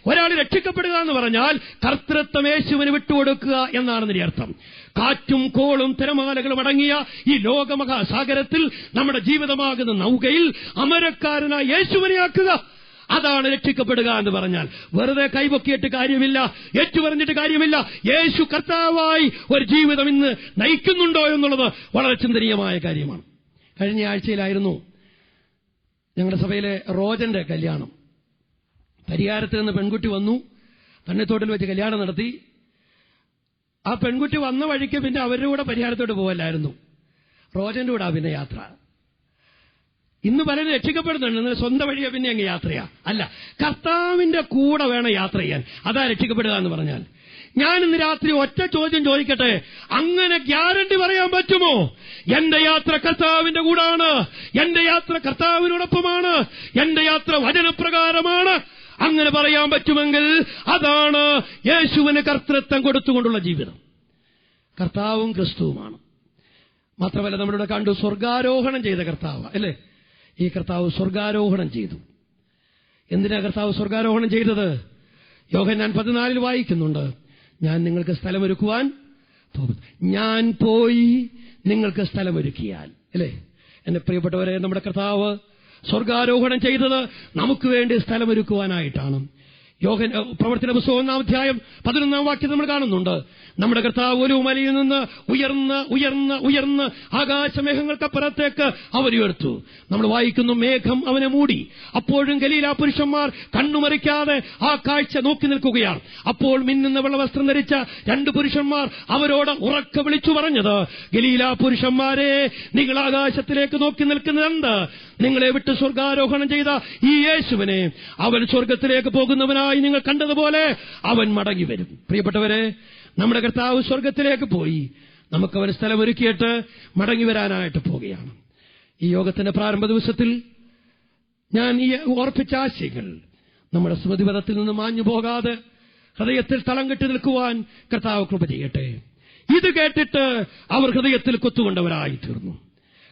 ഒരാൾ രക്ഷിക്കപ്പെടുക എന്ന് പറഞ്ഞാൽ കർത്തൃത്വം യേശുവിന് വിട്ടുകൊടുക്കുക എന്നാണെന്നതിന്റെ അർത്ഥം. കാറ്റും കോളും തിരമാലകളും അടങ്ങിയ ഈ ലോകമഹാസാഗരത്തിൽ നമ്മുടെ ജീവിതമാകുന്ന നൗകയിൽ അമരക്കാരനായ യേശുവിനെ ആക്കുക. അതാണ് രക്ഷിക്കപ്പെടുക എന്ന് പറഞ്ഞാൽ. വെറുതെ കൈപൊക്കിയിട്ട് കാര്യമില്ല, ഏറ്റുപറഞ്ഞിട്ട് കാര്യമില്ല. യേശു കർത്താവായി ഒരു ജീവിതം ഇന്ന് നയിക്കുന്നുണ്ടോ എന്നുള്ളത് വളരെ ചിന്തനീയമായ കാര്യമാണ്. കഴിഞ്ഞ ആഴ്ചയിലായിരുന്നു ഞങ്ങളുടെ സഭയിലെ റോജന്റെ കല്യാണം. പരിഹാരത്തിൽ നിന്ന് പെൺകുട്ടി വന്നു, തണ്ണിത്തോട്ടിൽ വെച്ച് കല്യാണം നടത്തി. ആ പെൺകുട്ടി വന്ന വഴിക്ക് പിന്നെ അവരുടെ കൂടെ പരിഹാരത്തോട്ട് പോകല്ലായിരുന്നു, റോജന്റെ കൂടെ പിന്നെ യാത്ര. ഇന്ന് പലരും രക്ഷിക്കപ്പെടുന്നുണ്ട്, സ്വന്തം വഴിയെ പിന്നെ അങ്ങ് യാത്രയാ. അല്ല, കർത്താവിന്റെ കൂടെ വേണം യാത്ര ചെയ്യാൻ. അതാ രക്ഷിക്കപ്പെടുക എന്ന് പറഞ്ഞാൽ. ഞാൻ ഇന്ന് രാത്രി ഒറ്റ ചോദ്യം ചോദിക്കട്ടെ, അങ്ങനെ ഗ്യാരണ്ടി പറയാൻ പറ്റുമോ? എന്റെ യാത്ര കർത്താവിന്റെ കൂടാണ്, എന്റെ യാത്ര കർത്താവിനോടൊപ്പമാണ്, എന്റെ യാത്ര വചനപ്രകാരമാണ്. അങ്ങനെ പറയാൻ പറ്റുമെങ്കിൽ അതാണ് യേശുവിന് കർത്തൃത്വം കൊടുത്തുകൊണ്ടുള്ള ജീവിതം. കർത്താവും ക്രിസ്തുവുമാണ്. മാത്രമല്ല, നമ്മളിവിടെ കണ്ടു സ്വർഗാരോഹണം ചെയ്ത കർത്താവ് അല്ലേ? ഈ കർത്താവ് സ്വർഗാരോഹണം ചെയ്തു. എന്തിനാ കർത്താവ് സ്വർഗാരോഹണം ചെയ്തത്? യോഹന്നാൻ 14 വായിക്കുന്നുണ്ട്, ഞാൻ നിങ്ങൾക്ക് സ്ഥലമൊരുക്കുവാൻ പോകുന്നു. ഞാൻ പോയി നിങ്ങൾക്ക് സ്ഥലമൊരുക്കിയാൽ. അല്ലേ എന്റെ പ്രിയപ്പെട്ടവരെ, നമ്മുടെ കർത്താവ് സ്വർഗാരോഹണം ചെയ്തത് നമുക്ക് വേണ്ടി സ്ഥലമൊരുക്കുവാനായിട്ടാണ്. പ്രവർത്തന പുസ്തകം 1-ാം അധ്യായം 11-ാം വാക്യം നമ്മൾ കാണുന്നുണ്ട്. നമ്മുടെ കർത്താവ് ഒരു മലയിൽ നിന്ന് ഉയർന്ന് ഉയർന്ന് ഉയർന്ന് ആകാശമേഘങ്ങൾക്കപ്പുറത്തേക്ക് അവരുയർത്തു. നമ്മൾ വായിക്കുന്നു, മേഘം അവനെ മൂടി. അപ്പോഴും ഗലീലാ പുരുഷന്മാർ കണ്ണുമറിക്കാതെ ആ കാഴ്ച നോക്കി നിൽക്കുകയാണ്. അപ്പോൾ മിന്നുന്ന വെള്ളവസ്ത്രം ധരിച്ച 2 പുരുഷന്മാർ അവരോട് ഉറക്കെ വിളിച്ചു പറഞ്ഞത്, ഗലീലാ പുരുഷന്മാരെ, നിങ്ങൾ ആകാശത്തിലേക്ക് നോക്കി നിൽക്കുന്നതെന്ത്? നിങ്ങളെ വിട്ട് സ്വർഗാരോഹണം ചെയ്ത ഈ യേശുവിനെ അവൻ സ്വർഗത്തിലേക്ക് പോകുന്നവനായി നിങ്ങൾ കണ്ടതുപോലെ അവൻ മടങ്ങി വരും. പ്രിയപ്പെട്ടവരെ, നമ്മുടെ കർത്താവ് സ്വർഗത്തിലേക്ക് പോയി. നമുക്കവന് സ്ഥലമൊരുക്കിയിട്ട് മടങ്ങി വരാനായിട്ട് പോവുകയാണ്. ഈ യോഗത്തിന്റെ പ്രാരംഭ ദിവസത്തിൽ ഞാൻ ഈ ഓർപ്പിച്ച ആശയങ്ങൾ നമ്മുടെ സ്മൃതിപഥത്തിൽ നിന്ന് മാഞ്ഞു പോകാതെ ഹൃദയത്തിൽ തളം കെട്ടി നിൽക്കുവാൻ കർത്താവ് കൃപ ചെയ്യട്ടെ. ഇത് കേട്ടിട്ട് അവർ ഹൃദയത്തിൽ കൊത്തുകൊണ്ടവരായി തീർന്നു.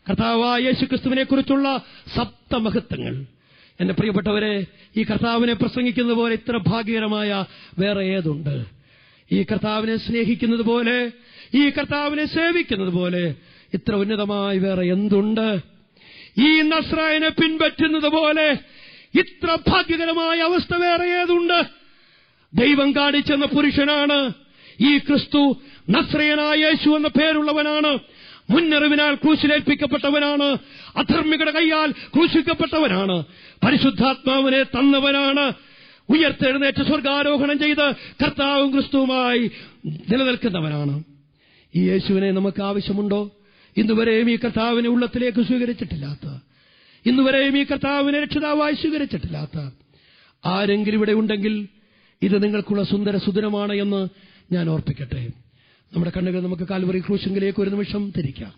കർത്താവായ യേശുക്രിസ്തുവിനെ കുറിച്ചുള്ള സപ്തമഹത്വങ്ങൾ. എന്റെ പ്രിയപ്പെട്ടവരെ, ഈ കർത്താവിനെ പ്രസംഗിക്കുന്നത് പോലെ ഇത്ര ഭാഗ്യകരമായ വേറെ ഏതുണ്ട്? ഈ കർത്താവിനെ സ്നേഹിക്കുന്നത് പോലെ, ഈ കർത്താവിനെ സേവിക്കുന്നത് പോലെ ഇത്ര ഉന്നതമായി വേറെ എന്തുണ്ട്? ഈ നസ്രായനെ പിൻപറ്റുന്നത് പോലെ ഇത്ര ഭാഗ്യകരമായ അവസ്ഥ വേറെ ഏതുണ്ട്? ദൈവം കാണിച്ചെന്ന പുരുഷനാണ് ഈ ക്രിസ്തു. നസ്രയനായ യേശു എന്ന പേരുള്ളവനാണ്. മുന്നറിവിനാൽ ക്രൂശിലേൽപ്പിക്കപ്പെട്ടവനാണ്. അധർമ്മികളുടെ കൈയാൽ ക്രൂശിക്കപ്പെട്ടവനാണ്. പരിശുദ്ധാത്മാവിനെ തന്നവനാണ്. ഉയർത്തെഴുന്നേറ്റ് സ്വർഗാരോഹണം ചെയ്ത് കർത്താവും ക്രിസ്തുവുമായി നിലനിൽക്കുന്നവനാണ്. ഈ യേശുവിനെ നമുക്ക് ആവശ്യമുണ്ടോ? ഇന്നുവരെയും ഈ കർത്താവിനെ ഉള്ളത്തിലേക്ക് സ്വീകരിച്ചിട്ടില്ലാത്ത, ഇന്നുവരെയും ഈ കർത്താവിനെ രക്ഷിതാവായി സ്വീകരിച്ചിട്ടില്ലാത്ത ആരെങ്കിലും ഇവിടെ ഉണ്ടെങ്കിൽ ഇത് നിങ്ങൾക്കുള്ള സുന്ദരമാണ് എന്ന് ഞാൻ ഓർപ്പിക്കട്ടെ. നമ്മുടെ കണ്ണുകൾ നമുക്ക് കാൽവറി ക്രൂശിലേക്ക് ഒരു നിമിഷം തിരിക്കാം.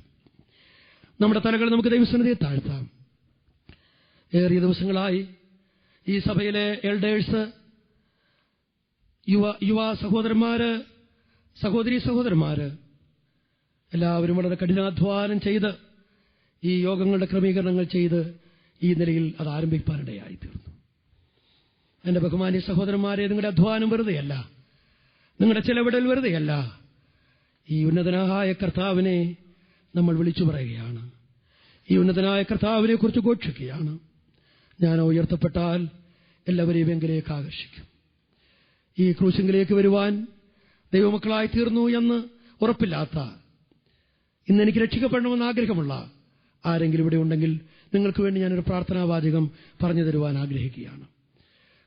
നമ്മുടെ തലകൾ നമുക്ക് ദൈവസന്നിധിയെ താഴ്ത്താം. ഏറിയ ദിവസങ്ങളായി ഈ സഭയിലെ എൽഡേഴ്സ്, യുവ സഹോദരന്മാര്, സഹോദരീ സഹോദരന്മാര് എല്ലാവരും വളരെ കഠിനാധ്വാനം ചെയ്ത് ഈ യോഗങ്ങളുടെ ക്രമീകരണങ്ങൾ ചെയ്ത് ഈ നിലയിൽ അത് ആരംഭിക്കാനിടയായി തീർന്നു. എന്റെ ബഹുമാന്യ സഹോദരന്മാരെ, നിങ്ങളുടെ അധ്വാനം വെറുതെയല്ല, നിങ്ങളുടെ ചെലവിടൽ വെറുതെയല്ല. ഈ ഉന്നതനായ കർത്താവിനെ നമ്മൾ വിളിച്ചു പറയുകയാണ്. ഈ ഉന്നതനായ കർത്താവിനെ കുറിച്ച് ഘോഷിക്കുകയാണ്. ഞാൻ ഉയർത്തപ്പെട്ടാൽ എല്ലാവരെയും എങ്കിലേക്ക് ആകർഷിക്കും. ഈ ക്രൂശിലേക്ക് വരുവാൻ ദൈവമക്കളായി തീർന്നു എന്ന് ഉറപ്പില്ലാത്ത, ഇന്ന് എനിക്ക് രക്ഷിക്കപ്പെടണമെന്ന് ആഗ്രഹമുള്ള ആരെങ്കിലും ഇവിടെ ഉണ്ടെങ്കിൽ നിങ്ങൾക്ക് വേണ്ടി ഞാനൊരു പ്രാർത്ഥനാവാചകം പറഞ്ഞു തരുവാൻ ആഗ്രഹിക്കുകയാണ്.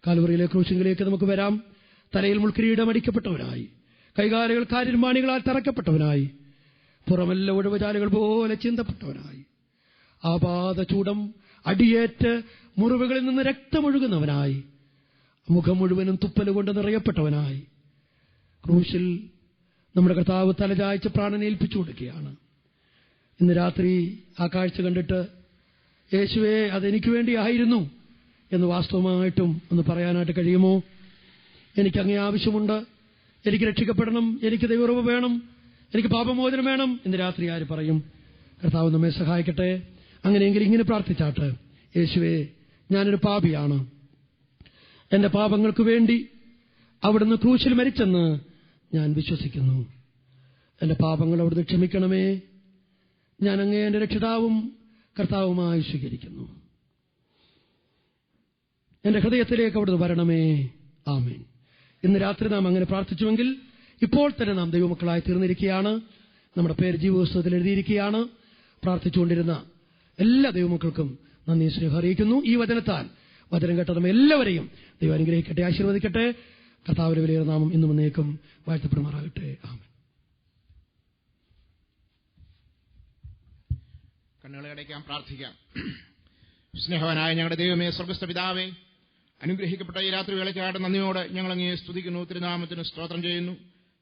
കാൽവറിയിലെ ക്രൂശിലേക്ക് നമുക്ക് വരാം. തലയിൽ മുൾക്കിരീടം അടിക്കപ്പെട്ടവനായി, കൈകാലുകൾ കാരിർമാണികളാൽ തറക്കപ്പെട്ടവനായി, പുറമെല്ലാം ഒഴിവുചാലുകൾ പോലെ ചിന്തപ്പെട്ടവനായി, ആപാദചൂടം അടിയേറ്റ് മുറിവുകളിൽ നിന്ന് രക്തമൊഴുകുന്നവനായി, മുഖം മുഴുവനും തുപ്പലുകൊണ്ട് നിറയപ്പെട്ടവനായി ക്രൂശിൽ നമ്മുടെ കർത്താവ് തലചായ്ച്ച് പ്രാണനേൽപ്പിച്ചു കൊടുക്കുകയാണ്. ഇന്ന് രാത്രി ആ കാഴ്ച കണ്ടിട്ട് യേശുവേ, അതെനിക്ക് വേണ്ടിയായിരുന്നു എന്ന് വാസ്തവമായിട്ടും ഒന്ന് പറയാനായിട്ട് കഴിയുമോ? എനിക്ക് അങ്ങേ ആവശ്യമുണ്ട്, എനിക്ക് രക്ഷിക്കപ്പെടണം, എനിക്ക് ദൈവകൃപ വേണം, എനിക്ക് പാപമോചനം വേണം. ഇന്ന് രാത്രി ആര് പറയും? കർത്താവ് നമ്മെ സഹായിക്കട്ടെ. അങ്ങനെയെങ്കിൽ ഇങ്ങനെ പ്രാർത്ഥിച്ചാട്ട്, യേശുവേ, ഞാനൊരു പാപിയാണ്, എന്റെ പാപങ്ങൾക്ക് വേണ്ടി അവിടുന്ന് ക്രൂശിൽ മരിച്ചെന്ന് ഞാൻ വിശ്വസിക്കുന്നു. എന്റെ പാപങ്ങൾ അവിടുന്ന് ക്ഷമിക്കണമേ. ഞാൻ അങ്ങേ എന്റെ രക്ഷിതാവും കർത്താവുമായി സ്വീകരിക്കുന്നു. എന്റെ ഹൃദയത്തിലേക്ക് അവിടുന്ന് വരണമേ. ആമേൻ. ഇന്ന് രാത്രി നാം അങ്ങനെ പ്രാർത്ഥിച്ചുവെങ്കിൽ ഇപ്പോൾ തന്നെ നാം ദൈവമക്കളായി തീർന്നിരിക്കുകയാണ്. നമ്മുടെ പേര് ജീവപുസ്തകത്തിൽ എഴുതിയിരിക്കുകയാണ്. പ്രാർത്ഥിച്ചുകൊണ്ടിരുന്ന എല്ലാ ദൈവമക്കൾക്കും നന്ദി സ്നേഹം അറിയിക്കുന്നു. ഈ വചനത്താൽ വചനം കേട്ട നമ്മെ എല്ലാവരെയും ദൈവം അനുഗ്രഹിക്കട്ടെ, ആശീർവദിക്കട്ടെ. കർത്താവിന്റെ വിലയേറിയ നാമം ഇന്നും എന്നേക്കും വാഴ്ത്തപ്പെടുമാറാകട്ടെ. ആമേൻ. കണ്ണുകളെ അടയ്ക്കാം, പ്രാർത്ഥിക്കാം. സ്നേഹവാനായ ഞങ്ങളുടെ ദൈവമേ, സ്വർഗ്ഗസ്ഥ പിതാവേ, അനുഗ്രഹിക്കപ്പെട്ട ഈ രാത്രി വേളയ്ക്കായിട്ട് നന്ദിയോടെ ഞങ്ങൾ അങ്ങയെ സ്തുതിക്കുന്നു, തിരുനാമത്തിന് സ്തോത്രം ചെയ്യുന്നു.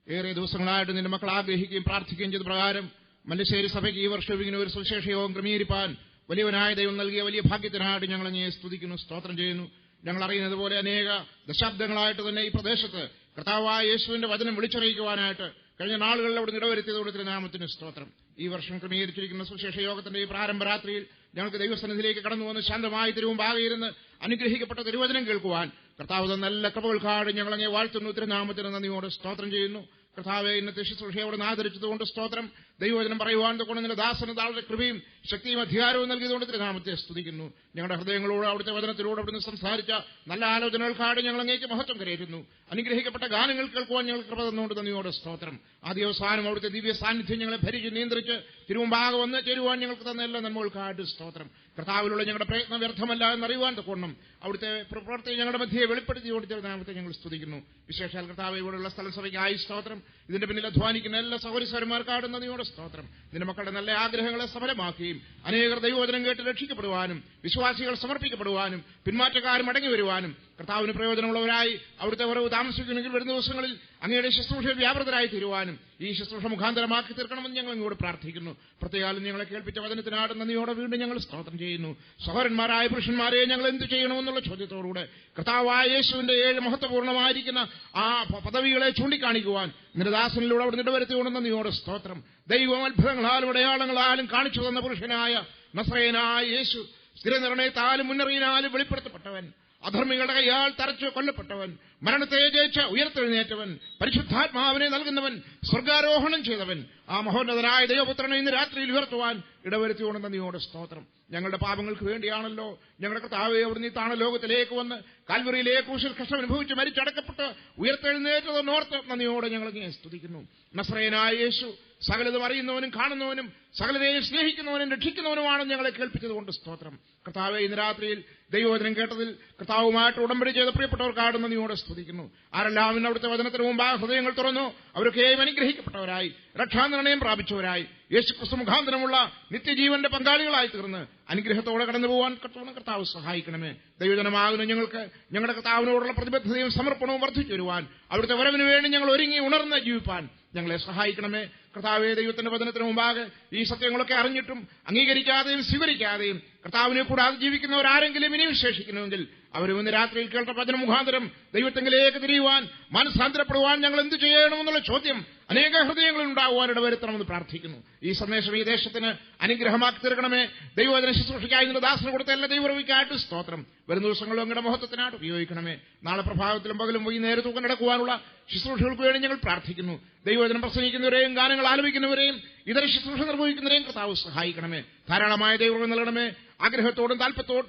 ഏറെ ദിവസങ്ങളായിട്ട് നിന്റെ മക്കൾ ആഗ്രഹിക്കുകയും പ്രാർത്ഥിക്കുകയും ചെയ്ത പ്രകാരം മല്ലശ്ശേരി സഭയ്ക്ക് ഈ വർഷം ഇങ്ങനെ ഒരു സുവിശേഷ യോഗം ക്രമീകരിപ്പാൻ വലിയവനായ ദൈവം നൽകിയ വലിയ ഭാഗ്യത്തിനായിട്ട് ഞങ്ങൾ അങ്ങയെ സ്തുതിക്കുന്നു, സ്തോത്രം ചെയ്യുന്നു. ഞങ്ങൾ അറിയുന്നത് പോലെ അനേക ദശാബ്ദങ്ങളായിട്ട് തന്നെ ഈ പ്രദേശത്ത് കർത്താവായ യേശുവിന്റെ വചനം വിളിച്ചറിയിക്കുവാനായിട്ട് കഴിഞ്ഞ നാളുകളിൽ അവിടെ ഇടവരുത്തിയതോടെ തിരുനാമത്തിന് സ്തോത്രം. ഈ വർഷം ക്രമീകരിച്ചിരിക്കുന്ന സുവിശേഷ യോഗത്തിന്റെ ഈ പ്രാരംഭ രാത്രിയിൽ ഞങ്ങൾക്ക് ദൈവസന്നിധിയിലേക്ക് കടന്നു വന്ന് ശാന്തമായി തിരുമുമ്പാകെ ഇരുന്ന് അനുഗ്രഹിക്കപ്പെട്ട തിരുവചനം കേൾക്കുവാൻ കർത്താവ് തന്ന എല്ലാ കൃപകൾക്കാട് ഞങ്ങൾ അങ്ങേ വാഴ്ത്തുന്നു, തിരുനാമത്തിന് നന്ദിയോടെ സ്തോത്രം ചെയ്യുന്നു. കർത്താവെ, ഇന്നത്തെ ശുശ്രൂഷയോട് ആദരിച്ചതുകൊണ്ട് സ്തോത്രം. ദൈവവചനം പറയുവാൻ കൊണ്ട് നിന്റെ ദാസന് താഴെ കൃപയും ശക്തിയും അധികാരവും നൽകിയതുകൊണ്ട് തിരുനാമത്തെ സ്തുതിക്കുന്നു. ഞങ്ങളുടെ ഹൃദയങ്ങളോട് അവിടുത്തെ വചനത്തിലൂടെ അവിടുന്ന് സംസാരിച്ച നല്ല ആലോചനകൾക്കാട് ഞങ്ങൾ അങ്ങേക്ക് മഹത്വം കരയറ്റുന്നു. അനുഗ്രഹിക്കപ്പെട്ട ഗാനങ്ങൾ കേൾക്കുവാൻ ഞങ്ങൾ കൃപ തന്നുകൊണ്ട് നന്ദിയോടെ സ്തോത്രം. ആദ്യാവസാനം അവിടുത്തെ ദിവ്യ സാന്നിധ്യം ഞങ്ങളെ ഭരിച്ച് നിയന്ത്രിച്ച് തിരുമുമ്പാകെ വന്ന് ചേരുവാൻ ഞങ്ങൾക്ക് തന്ന എല്ലാ നന്മകൾക്കായിട്ട് സ്തോത്രം. കർത്താവിലുള്ള ഞങ്ങളുടെ പ്രയത്നം വ്യർത്ഥമല്ല എന്നറിയുവാൻ തക്കോണം അവിടുത്തെ പ്രവൃത്തി ഞങ്ങളുടെ മധ്യയെ വെളിപ്പെടുത്തിയോട് തിരുനാമത്തെ ഞങ്ങൾ സ്തുതിക്കുന്നു. വിശേഷാൽ കർത്താവ് ഇവിടെയുള്ള സ്ഥലം സഭയ്ക്കായി സ്തോത്രം. ഇതിന്റെ പിന്നിൽ അധ്വാനിക്കുന്ന എല്ലാ സഹോദരിമാർക്കാട് നന്ദിയോടെ സ്തോത്രം. നിന്റെ മക്കളുടെ നല്ല ആഗ്രഹങ്ങളെ സഫലമാക്കുകയും അനേകർ ദൈവവചനം കേട്ട് രക്ഷിക്കപ്പെടുവാനും വിശ്വാസികൾ സമർപ്പിക്കപ്പെടുവാനും പിന്മാറ്റക്കാരും മടങ്ങി വരുവാനും കർത്താവിന് പ്രയോജനമുള്ളവരായി അവിടുത്തെ ഉറവ് താമസിക്കുന്നെങ്കിൽ വരുന്ന ദിവസങ്ങളിൽ അങ്ങയുടെ ശുശ്രൂഷയിൽ വ്യാപൃതരായി തീരുവാനും ഈ ശുശ്രൂഷ മുഖാന്തരമാക്കി തീർക്കണമെന്ന് ഞങ്ങൾ ഇങ്ങോട്ട് പ്രാർത്ഥിക്കുന്നു. പ്രത്യേകാലം ഞങ്ങളെ കേൾപ്പിച്ച വചനത്തിനാട് നന്ദിയോടെ വീണ്ടും ഞങ്ങൾ സ്തോത്രം ചെയ്യുന്നു. സഹോദരന്മാരായ പുരുഷന്മാരെ ഞങ്ങൾ എന്ത് ചെയ്യണമെന്നുള്ള ചോദ്യത്തോടുകൂടെ കർത്താവായ യേശുവിന്റെ 7 മഹത്വപൂർണ്ണമായിരിക്കുന്ന ആ പദവികളെ ചൂണ്ടിക്കാണിക്കുവാൻ നിന്റെ ദാസനിലൂടെ അവിടെ നിടവരുത്തിയോടെ നന്ദിയോടെ സ്തോത്രം. ദൈവം അത്ഭുതങ്ങളാലും അടയാളങ്ങളാലും കാണിച്ചു തന്ന പുരുഷനായ നസ്രയനായ യേശു സ്ഥിരനിർണയത്താലും മുന്നറിയിനാലും വെളിപ്പെടുത്തപ്പെട്ടവൻ, അധർമ്മികളുടെ കൈയാൽ തറച്ചു കൊല്ലപ്പെട്ടവൻ, മരണത്തെ ജയിച്ച് ഉയർത്തെഴുന്നേറ്റവൻ, പരിശുദ്ധാത്മാവിനെ നൽകുന്നവൻ, സ്വർഗാരോഹണം ചെയ്തവൻ, ആ മഹോന്നതനായ ദൈവപുത്രനെ ഇന്ന് രാത്രിയിൽ ഉയർത്തുവാൻ ഇടവരുത്തിയോണ്ട് നന്ദിയോടെ സ്തോത്രം. ഞങ്ങളുടെ പാപങ്ങൾക്ക് വേണ്ടിയാണല്ലോ ഞങ്ങളുടെ കർത്താവേ അവിടുന്ന് ഈ താണ ലോകത്തിലേക്ക് വന്ന് കാൽവറിയിലെ ക്രൂശിൽ കഷ്ടം അനുഭവിച്ച് മരിച്ചടക്കപ്പെട്ട് ഉയർത്തെഴുന്നേറ്റതെന്നോർത്ത് നന്ദിയോടെ ഞങ്ങൾ സ്തുതിക്കുന്നു. നസ്രയനായ യേശു സകലതും അറിയുന്നവനും കാണുന്നവനും സകലതയും സ്നേഹിക്കുന്നവനും രക്ഷിക്കുന്നവനുമാണെന്ന് ഞങ്ങളെ കേൾപ്പിച്ചതുകൊണ്ട് സ്തോത്രം. കർത്താവെ, ഇന്ന് രാത്രിയിൽ ദൈവവചനം കേട്ടതിൽ കർത്താവുമായിട്ട് ഉടമ്പടി ചെയ്ത പ്രിയപ്പെട്ടവർക്കാട് നന്ദിയോടെ സ്തുതിക്കുന്നു. ആരെല്ലാം ഇന്ന് അവിടുത്തെ വചനത്തിന് മുമ്പ് ആ ഹൃദയങ്ങൾ തുറന്നു അവരൊക്കെയും അനുഗ്രഹിക്കപ്പെട്ടവരായി രക്ഷാനിർണയം പ്രാപിച്ചവരായി യേശുക്രിസ്തു മുഖാന്തരമുള്ള നിത്യജീവന്റെ പങ്കാളികളായി തീർന്ന് അനുഗ്രഹത്തോടെ കടന്നു പോകാൻ കർത്താവ് സഹായിക്കണമേ. ദൈവജനമാകുന്ന ഞങ്ങൾക്ക് ഞങ്ങളുടെ കർത്താവിനോടുള്ള പ്രതിബദ്ധതയും സമർപ്പണവും വർദ്ധിച്ചു വരുവാൻ അവിടുത്തെ വരവിന് വേണ്ടി ഞങ്ങൾ ഒരുങ്ങി ഉണർന്ന് ജീവിപ്പാൻ ഞങ്ങളെ സഹായിക്കണമേ. കർത്താവെ, ദൈവത്തിന്റെ വചനത്തിന് മുമ്പാകെ ഈ സത്യങ്ങളൊക്കെ അറിഞ്ഞിട്ടും അംഗീകരിക്കാതെയും സ്വീകരിക്കാതെയും കർത്താവിനെ കൂടാതെ ജീവിക്കുന്നവരാരെങ്കിലും ഇനി വിശേഷിക്കുന്നുവെങ്കിൽ അവരും ഇന്ന് രാത്രിയിൽ കേട്ട വചന മുഖാന്തരം ദൈവത്തെങ്കിലേക്ക് തിരിയുവാൻ മനസ്സാന്തരപ്പെടുവാൻ ഞങ്ങൾ എന്ത് ചെയ്യണമെന്നുള്ള ചോദ്യം അനേക ഹൃദയങ്ങളിൽ ഉണ്ടാകുവാൻ ഇടവരുത്തണമെന്ന് പ്രാർത്ഥിക്കുന്നു. ഈ സന്ദേശം ഈ ദേശത്തിന് അനുഗ്രഹമാക്കി തീർക്കണമേ. ദൈവവചന ശുശ്രൂഷയ്ക്കായി നിന്റെ ദാസന് കൊടുത്ത എല്ലാ ദൈവവിക്കായിട്ട് സ്തോത്രം. വരും ദിവസങ്ങളും അങ്ങയുടെ മഹത്വത്തിനായിട്ട് ഉപയോഗിക്കണമേ. നാളെ പ്രഭാതത്തിലും പകലും പോയി നേരെ തൂക്കം നടക്കുവാനുള്ള ശുശ്രൂഷകൾക്ക് വേണ്ടി ഞങ്ങൾ പ്രാർത്ഥിക്കുന്നു. ദൈവവചനം പ്രസംഗിക്കുന്നവരെയും ഗാനങ്ങൾ ആലപിക്കുന്നവരെയും ഇതര ശുശ്രൂഷ നിർവഹിക്കുന്നവരെയും കർത്താവ് സഹായിക്കണമേ. ധാരാളമായ ദൈവം നൽകണമേ. ആഗ്രഹത്തോടും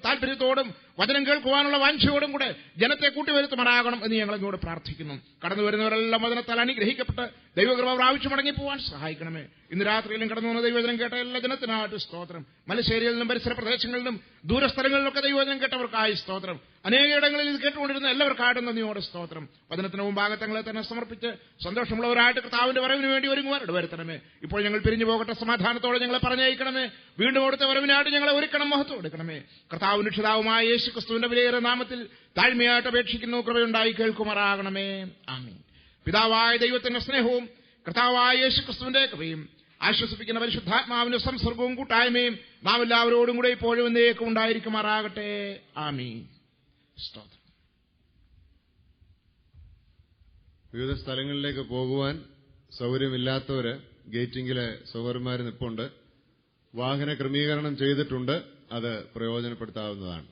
താല്പര്യത്തോടും വചനം കേൾക്കുവാനുള്ള വാഞ്ചയോടും കൂടെ ജനത്തെ കൂട്ടിവരുത്തുമാറാകണം എന്ന് ഞങ്ങൾ ഇങ്ങോട്ട് പ്രാർത്ഥിക്കുന്നു. കടന്നു വരുന്നവരെല്ലാം വചനത്താൽ അനുഗ്രഹിക്കപ്പെട്ട് ദൈവകൃപ പ്രാപിച്ചു മടങ്ങിപ്പോവാൻ സഹായിക്കണമേ. ഇന്ന് രാത്രിയിലും കടന്നു വന്ന ദൈവവചനം കേട്ട എല്ലാ ജനത്തിനായിട്ട് സ്തോത്രം. മലശ്ശേരിയിൽ നിന്നും പരിസര പ്രദേശങ്ങളിലും ദൂരസ്ഥലങ്ങളിലൊക്കെ ദൈവവചനം കേട്ടവർക്കായി സ്തോത്രം. അനേകയിടങ്ങളിൽ ഇത് കേട്ടുകൊണ്ടിരുന്ന എല്ലാവർക്കായിട്ടും നന്ദിയോടെ സ്തോത്രം. വചനത്തിന് മുമ്പാകെ തങ്ങളെ തന്നെ സമർപ്പിച്ച് സന്തോഷമുള്ളവരായിട്ട് കർത്താവിന്റെ വരവിന് വേണ്ടി ഒരുങ്ങുവാൻ ഇടവരുത്തണമേ. ഇപ്പോൾ ഞങ്ങൾ പിരിഞ്ഞു പോകട്ടെ. സമാധാനത്തോടെ ഞങ്ങളെ പറഞ്ഞയക്കണമേ. വീണ്ടും അവിടുത്തെ വരവിനായിട്ട് ഞങ്ങളെ ഒരുക്കണം, മഹത്വം എടുക്കണമേ. കർത്താവിന്റെ രക്ഷിതാവുമായ യേശുക്രിസ്തുവിന്റെ വിലയേറിയ നാമത്തിൽ താഴ്മയായിട്ട് അപേക്ഷിക്കുന്നു. കൃപയുണ്ടായി കേൾക്കുമാറാകണമേ. ആമീൻ. പിതാവായ ദൈവത്തിന്റെ സ്നേഹവും കർത്താവായ യേശുക്രിസ്തുവിന്റെ കൃപയും ആശ്വസിപ്പിക്കുന്ന പരിശുദ്ധാത്മാവിന്റെ സംസർഗവും കൂട്ടായ്മയും നാം എല്ലാവരോടും കൂടെ ഇപ്പോഴും എന്നേക്കും ഉണ്ടായിരിക്കുമാറാകട്ടെ. ആമീൻ. സ്തോത്രം. വിവിധ സ്ഥലങ്ങളിലേക്ക് പോകുവാൻ സൗകര്യമില്ലാത്തവര് ഗേറ്റിംഗിലെ സഹോദരന്മാർ നിൽപ്പുണ്ട്. വാഹന ക്രമീകരണം ചെയ്തിട്ടുണ്ട്. അത് പ്രയോജനപ്പെടുത്താവുന്നതാണ്.